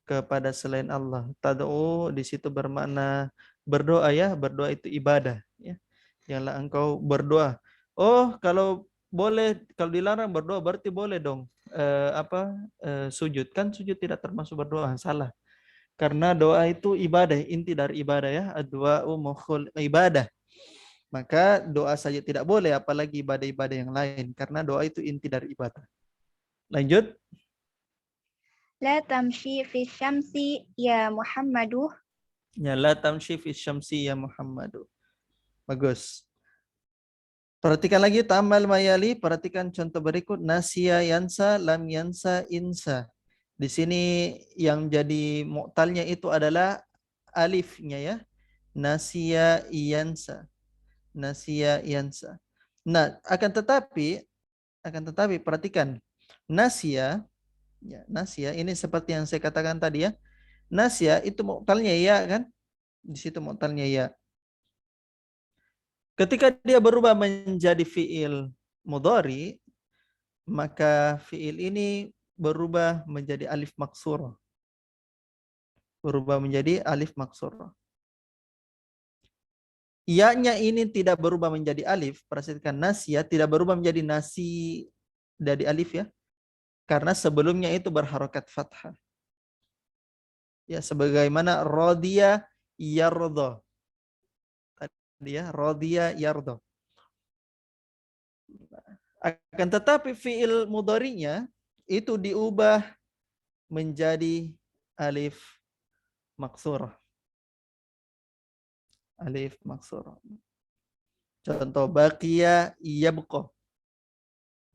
kepada selain Allah. Tad'u di situ bermakna berdoa ya, berdoa itu ibadah ya. Janganlah engkau berdoa. Oh, kalau boleh, kalau dilarang berdoa berarti boleh dong. Sujud kan sujud tidak termasuk berdoa, salah. Karena doa itu ibadah, inti dari ibadah ya. Ad-du'a'u mukhul ibadah. Maka doa saja tidak boleh, apalagi ibadah-ibadah yang lain. Karena doa itu inti dari ibadah. Lanjut. La tamshi fi syamsi ya Muhammadu. Ya la tamshi fi syamsi ya Muhammadu. Bagus. Perhatikan lagi ta'ammal mayali, perhatikan contoh berikut nasiya yansa lam yansa insa. Di sini yang jadi mu'talnya itu adalah alifnya ya. Nasiya yansa. Nasiya yansa. Nah, akan tetapi perhatikan nasiya ya, nasiya ini seperti yang saya katakan tadi ya. Nasiya itu mu'talnya ya kan? Di situ mu'talnya ya. Ketika dia berubah menjadi fi'il mudhari, maka fi'il ini berubah menjadi alif maksurah. Berubah menjadi alif maksurah. Iya-nya ini tidak berubah menjadi alif, perhatikan nasiya tidak berubah menjadi nasi dari alif ya. Karena sebelumnya itu berharokat fathah. Ya, sebagaimana radiya yardha. Tadi ya, radiya yardha. Akan tetapi fi'il mudhari'nya itu diubah menjadi alif maksurah. Alif maksurah. Contoh baqiya yabqa.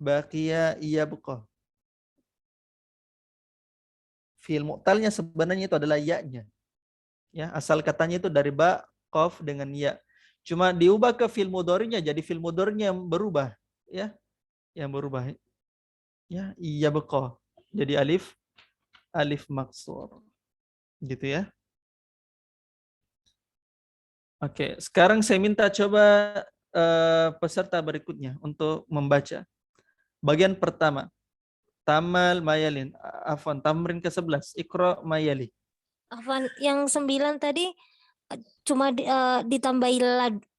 Baqiya yabqa. Fi'il mu'talnya sebenarnya itu adalah ya-nya. Ya, asal katanya itu dari ba, qaf dengan ya. Cuma diubah ke fi'il mudhari'nya jadi fi'il mudhari'nya yang berubah, ya. Yang berubah. Ya, yabqa. Jadi alif maksur. Gitu ya. Oke, sekarang saya minta coba peserta berikutnya untuk membaca. Bagian pertama, tamal mayalin. Afwan, tamrin ke-11. Iqra mayali. Afwan, yang 9 tadi cuma ditambahi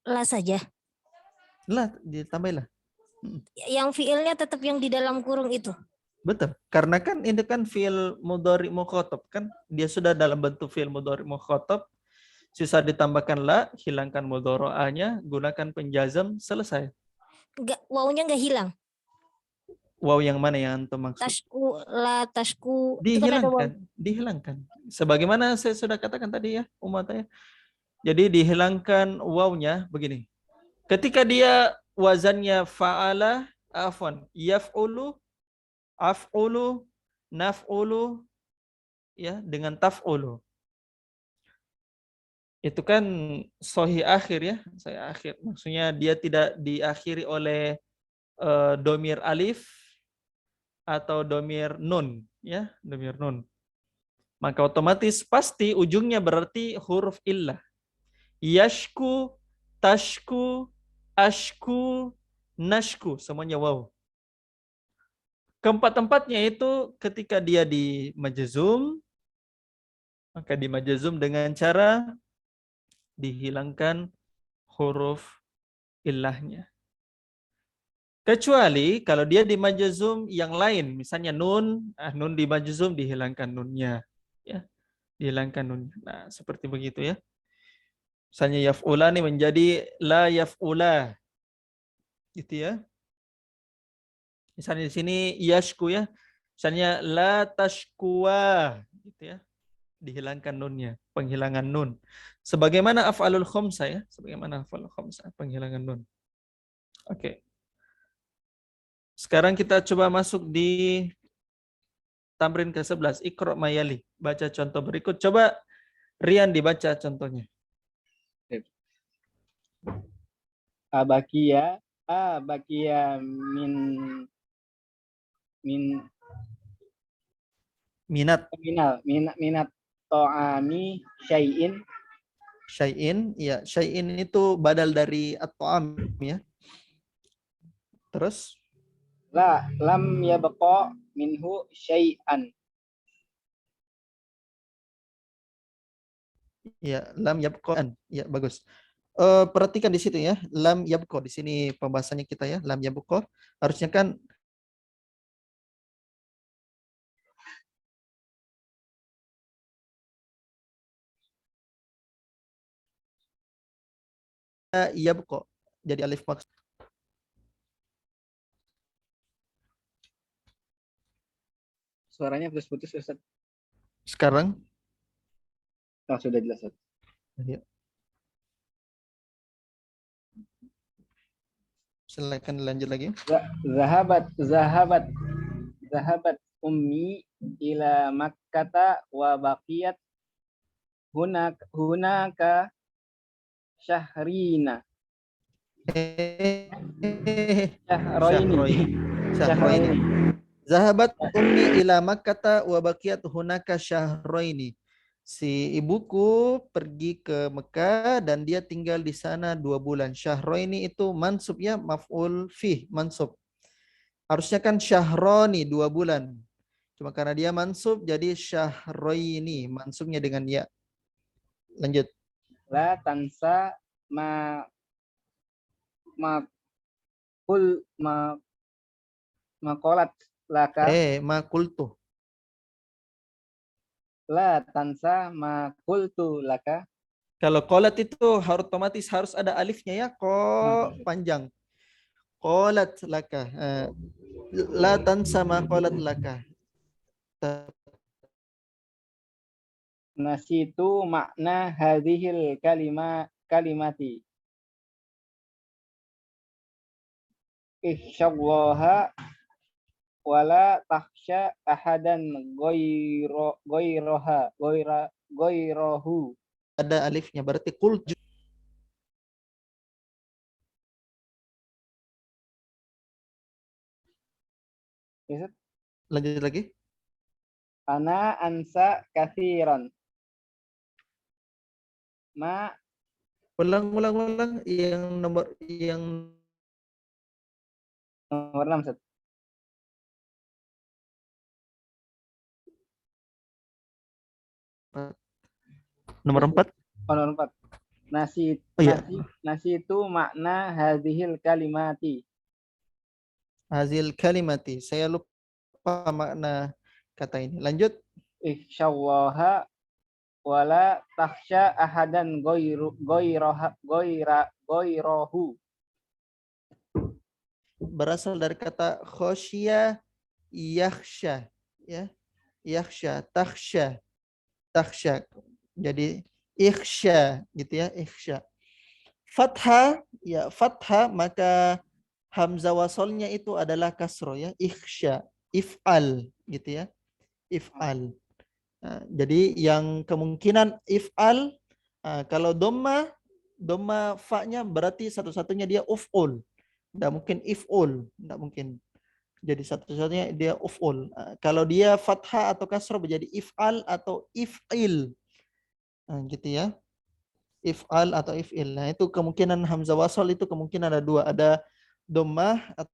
la saja. Lah, ditambahilah. Yang fiilnya tetap yang di dalam kurung itu. Betul. Karena kan ini kan fi'il mudhari mukhatab kan, dia sudah dalam bentuk fi'il mudhari mukhatab. Sisa ditambahkan la, hilangkan mudhari'ahnya, gunakan penjazam, selesai. Wawunya nggak hilang. Waw yang mana yang antum maksud? Tashku, la tashku. Itu kan ada waw. Dihilangkan. Sebagaimana saya sudah katakan tadi ya, umatnya. Jadi dihilangkan wawnya begini. Ketika dia wazannya fa'ala, afwan, yaf'ulu, af'ulu, naf'ulu, ya, dengan taf'ulu. Itu kan sahih akhir ya, saya akhir. Maksudnya dia tidak diakhiri oleh domir alif atau domir nun, ya, domir nun. Maka otomatis pasti ujungnya berarti huruf illah. Yashku, tashku, ashku, nashku, semuanya waw. Keempat-empatnya itu ketika dia di majzum, maka di majzum dengan cara dihilangkan huruf illahnya. Kecuali kalau dia di majzum yang lain, misalnya nun, nun di majzum dihilangkan nunnya, ya, dihilangkan nunnya. Nah, seperti begitu ya. Misalnya yaf'ulani menjadi la yaf'ula, gitu ya. Misalnya di sini yashku ya, Misalnya la tashkuwa gitu ya. Dihilangkan nunnya, penghilangan nun. Sebagaimana af'alul khamsah ya, sebagaimana af'alul khamsah, penghilangan nun. Oke. Sekarang kita coba masuk di tamrin ke-11, Iqra' mayali. Baca contoh berikut. Coba Rian dibaca contohnya. Abakia min Minat minat to'ami syai'in. syai'in, ya syai'in itu badal dari at-ta'am ya. Terus Lam yabqa minhu syai'an. ya lam yabqan. Ya bagus. Perhatikan di situ ya, lam yabqa di sini pembahasannya kita ya, lam yabqa harusnya kan yabqa. Jadi alif maksud. Suaranya putus-putus, Ustaz. Sekarang Oh, sudah jelas, Ustaz. ya. Silakan lanjut lagi. Zahabat ummi ila Makkata wa baqiyat hunaka syahrina. Syahraini. Zahabat ummi ila Makkata wa baqiyat hunaka syahraini. Si ibuku pergi ke Mekah dan dia tinggal di sana 2 bulan. Syahraini itu mansub ya, maf'ul fih, mansub. Harusnya kan syahroni 2 bulan. Cuma karena dia mansub jadi syahraini, mansubnya dengan ya. Lanjut. La tansa makolat laka. Makultu. La tansa makultu laka. Kalau qolat itu otomatis harus ada alifnya ya, panjang. Qolat laka. La tansa ma qolat laka. Nasitu makna hadhil kalimati. Ihsyallaha wala takhsha ahadan goirahu. Ada alifnya berarti qul. Lanjut lagi. Ana ansa kathiran. Ulang yang nomor 6, Ustaz. nomor 4. Oh, nomor 4. Nasi itu makna hadhil kalimati. Hazil kalimati. Saya lupa makna kata ini. Lanjut. Ihsyallaha wala takhsha ahadan goirahu. Berasal dari kata khosya yakhsha ya. Yakhsha, takhsha. Jadi ikhsya gitu ya, ikhsya. Fathah ya, fathah maka hamzah wasolnya itu adalah kasro ya, ikhsya, if'al gitu ya. If'al. Nah, jadi yang kemungkinan if'al kalau dhamma fa-nya berarti satu-satunya dia uf'ul. Enggak mungkin if'ul, enggak mungkin. Jadi satu-satunya dia uf'ul. Kalau dia fathah atau kasroh menjadi if'al atau if'il. Nah, gitu ya. If'al atau if'il. Nah, itu kemungkinan hamzah wasol itu kemungkinan ada 2. Ada dhammah atau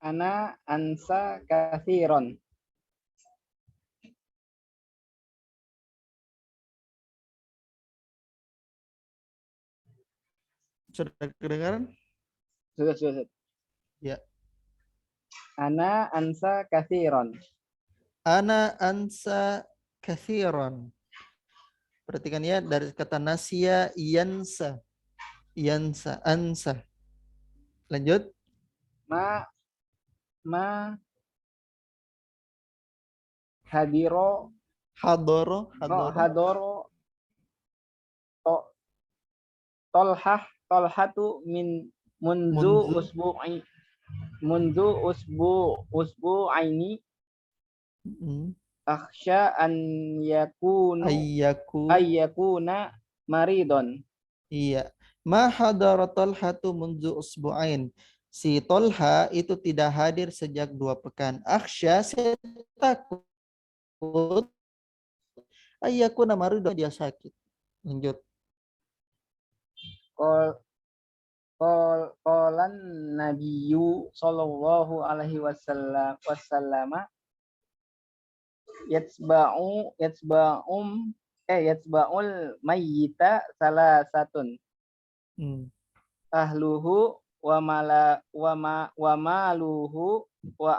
Ana ansa kathiron. sudah kedengaran? Sudah. Ya. Ana ansa kathiron. Ana ansa kathiran. Perhatikan ya, dari kata nasya yansa. Yansa, ansa. Lanjut. Ma hadiro Hadoro, hadoro. hadoro to, tolhatu mundu usbu'aini akhsya an yakuna maridon. Iya. Ma hadara Talhatu mundu usbu'ain. Si Tolha itu tidak hadir sejak 2 pekan. Akhsya, saya takut ayyakuna maridon, dia sakit. Lanjut. Qalan Nabiyyu sallallahu alaihi wasallam yatsba'ul mayyita salasatun ahluhu wa maluhu wa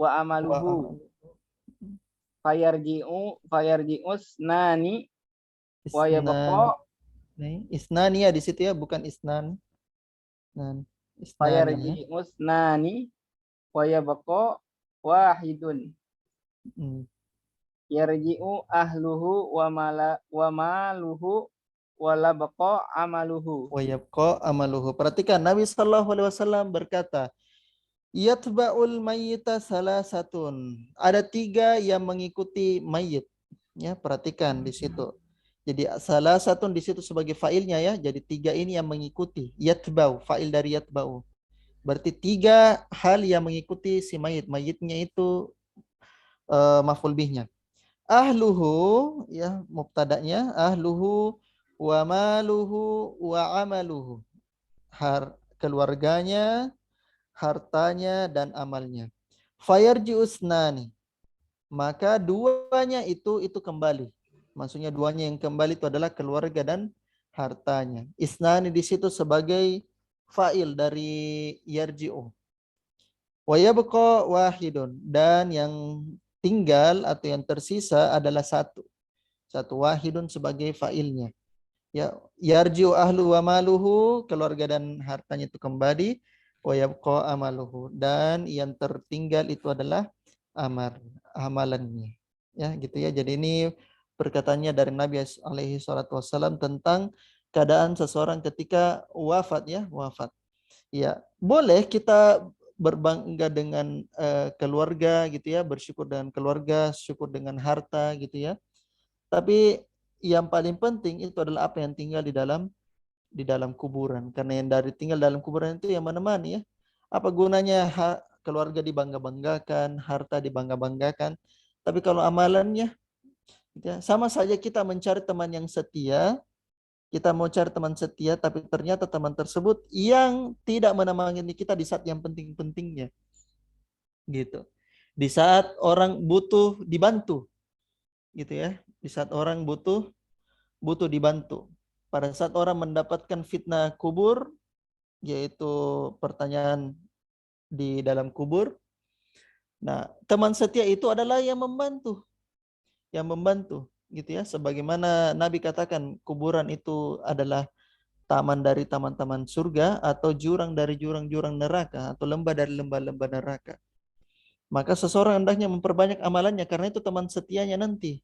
amaluhu fayarji'us nani wa yabqa Isnani ya di situ ya, bukan isnan. Isnani. Fayarji'us nani wa yabqa wahidun. Yarji'u ahluhu wa maluhu wa labqa amaluhu. Wa yabqa amaluhu. Perhatikan Nabi sallallahu alaihi wasallam berkata, yatba'ul mayyita salasatun. Ada 3 yang mengikuti mayit. Ya, perhatikan di situ. Jadi salah satu di situ sebagai fa'ilnya ya. Jadi 3 ini yang mengikuti. Yatba'u, fa'il dari yatba'u. Berarti 3 hal yang mengikuti si mayit. Mayitnya itu maf'ul bihnya. Ahluhu, ya mubtada'nya. Ahluhu wa maluhu wa amaluhu. Keluarganya, hartanya, dan amalnya. Fayarji'us nani. Maka 2-nya itu kembali. Maksudnya 2-nya yang kembali itu adalah keluarga dan hartanya. Isnani di situ sebagai fa'il dari yarji'u. Wa yabqa wahidun. Dan yang tinggal atau yang tersisa adalah 1. 1 wahidun sebagai fa'ilnya. Ya, yarji'u ahlu wa maluhu, keluarga dan hartanya itu kembali. Wa yabqa amaluhu. Dan yang tertinggal itu adalah amalannya. Ya, gitu ya. Jadi ini perkataannya dari Nabi alaihi salatu wasallam tentang keadaan seseorang ketika wafat ya, wafat. Ya, boleh kita berbangga dengan keluarga gitu ya, bersyukur dengan keluarga, syukur dengan harta gitu ya. Tapi yang paling penting itu adalah apa yang tinggal di dalam kuburan. Karena yang dari tinggal dalam kuburan itu yang menemani ya. Apa gunanya keluarga dibangga-banggakan, harta dibangga-banggakan, tapi kalau amalannya ya, sama saja kita mencari teman yang setia, kita mau cari teman setia, tapi ternyata teman tersebut yang tidak menemani kita di saat yang penting-pentingnya. Gitu. Di saat orang butuh dibantu. Gitu ya. Di saat orang butuh dibantu. Pada saat orang mendapatkan fitnah kubur, yaitu pertanyaan di dalam kubur. Nah, teman setia itu adalah yang membantu gitu ya, sebagaimana Nabi katakan kuburan itu adalah taman dari taman-taman surga atau jurang dari jurang-jurang neraka atau lembah dari lembah-lembah neraka. Maka seseorang hendaknya memperbanyak amalannya karena itu teman setianya nanti.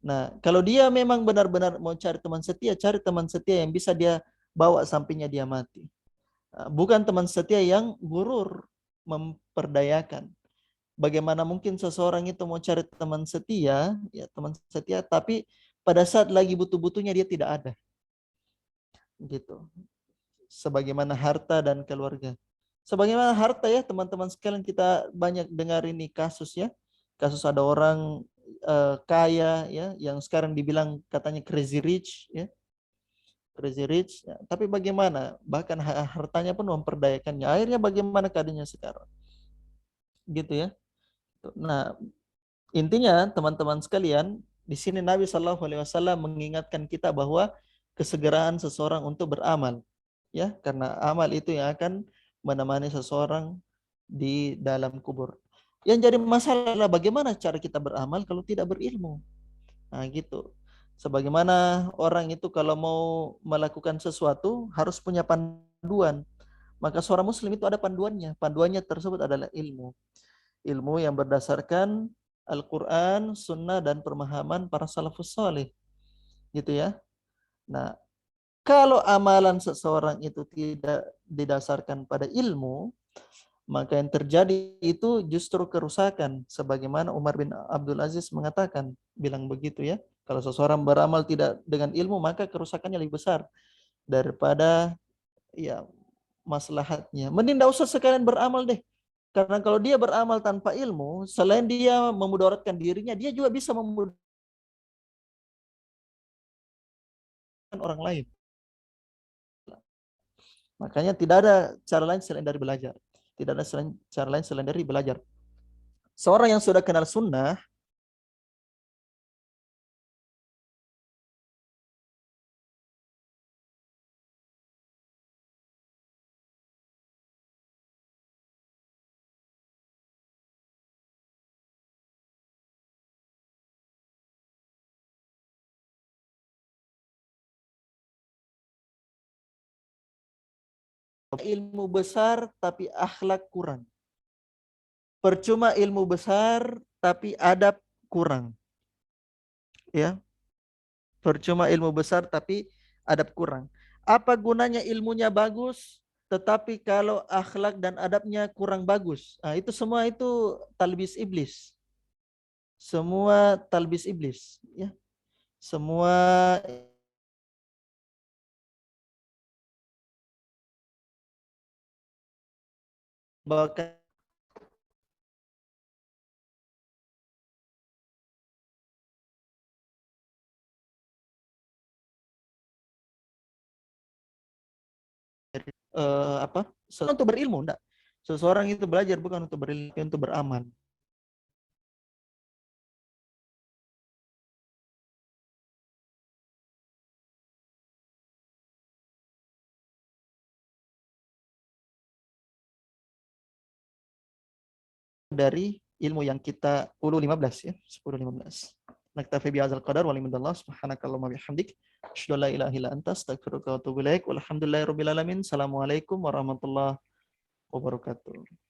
Nah, kalau dia memang benar-benar mau cari teman setia yang bisa dia bawa sampainya dia mati. Bukan teman setia yang gurur, memperdayakan. Bagaimana mungkin seseorang itu mau cari teman setia, tapi pada saat lagi butuh-butuhnya dia tidak ada. Gitu. Sebagaimana harta dan keluarga. Sebagaimana harta ya, teman-teman sekalian, kita banyak dengar ini kasus ya. Kasus ada orang kaya ya, yang sekarang dibilang katanya crazy rich ya. Crazy rich, ya. Tapi bagaimana? Bahkan hartanya pun memperdayakannya. Akhirnya bagaimana keadaannya sekarang? Gitu ya. Nah, intinya teman-teman sekalian, di sini Nabi Shallallahu Alaihi Wasallam mengingatkan kita bahwa kesegeraan seseorang untuk beramal, ya, karena amal itu yang akan menemani seseorang di dalam kubur. Yang jadi masalah adalah bagaimana cara kita beramal kalau tidak berilmu. Nah, gitu. Sebagaimana orang itu kalau mau melakukan sesuatu harus punya panduan. Maka seorang muslim itu ada panduannya. Panduannya tersebut adalah ilmu. Ilmu yang berdasarkan Al-Quran, Sunnah, dan pemahaman para salafus salih. Gitu ya. Nah, kalau amalan seseorang itu tidak didasarkan pada ilmu, maka yang terjadi itu justru kerusakan. Sebagaimana Umar bin Abdul Aziz mengatakan, bilang begitu ya. Kalau seseorang beramal tidak dengan ilmu, maka kerusakannya lebih besar daripada ya maslahatnya. Mending tidak usah sekalian beramal deh. Karena kalau dia beramal tanpa ilmu, selain dia memudaratkan dirinya, dia juga bisa memudaratkan orang lain. Makanya tidak ada cara lain selain dari belajar. Tidak ada cara lain selain dari belajar. Seorang yang sudah kenal sunnah, ilmu besar tapi akhlak kurang. Percuma ilmu besar tapi adab kurang. Ya. Percuma ilmu besar tapi adab kurang. Apa gunanya ilmunya bagus tetapi kalau akhlak dan adabnya kurang bagus? Nah, itu semua itu talbis iblis. Semua talbis iblis, ya. Semua bahkan apa? Untuk berilmu enggak. Seseorang itu belajar bukan untuk berilmu, untuk beramal. Dari ilmu yang kita 10-15 ya, 10-15. Naktafi bihadzal qadar wa lillahi subhanakallahumma bihamdik asyhadu an la ilaha illa anta astaghfiruka wa atubu ilaik. Walhamdulillahirabbil alamin. Assalamualaikum warahmatullahi wabarakatuh.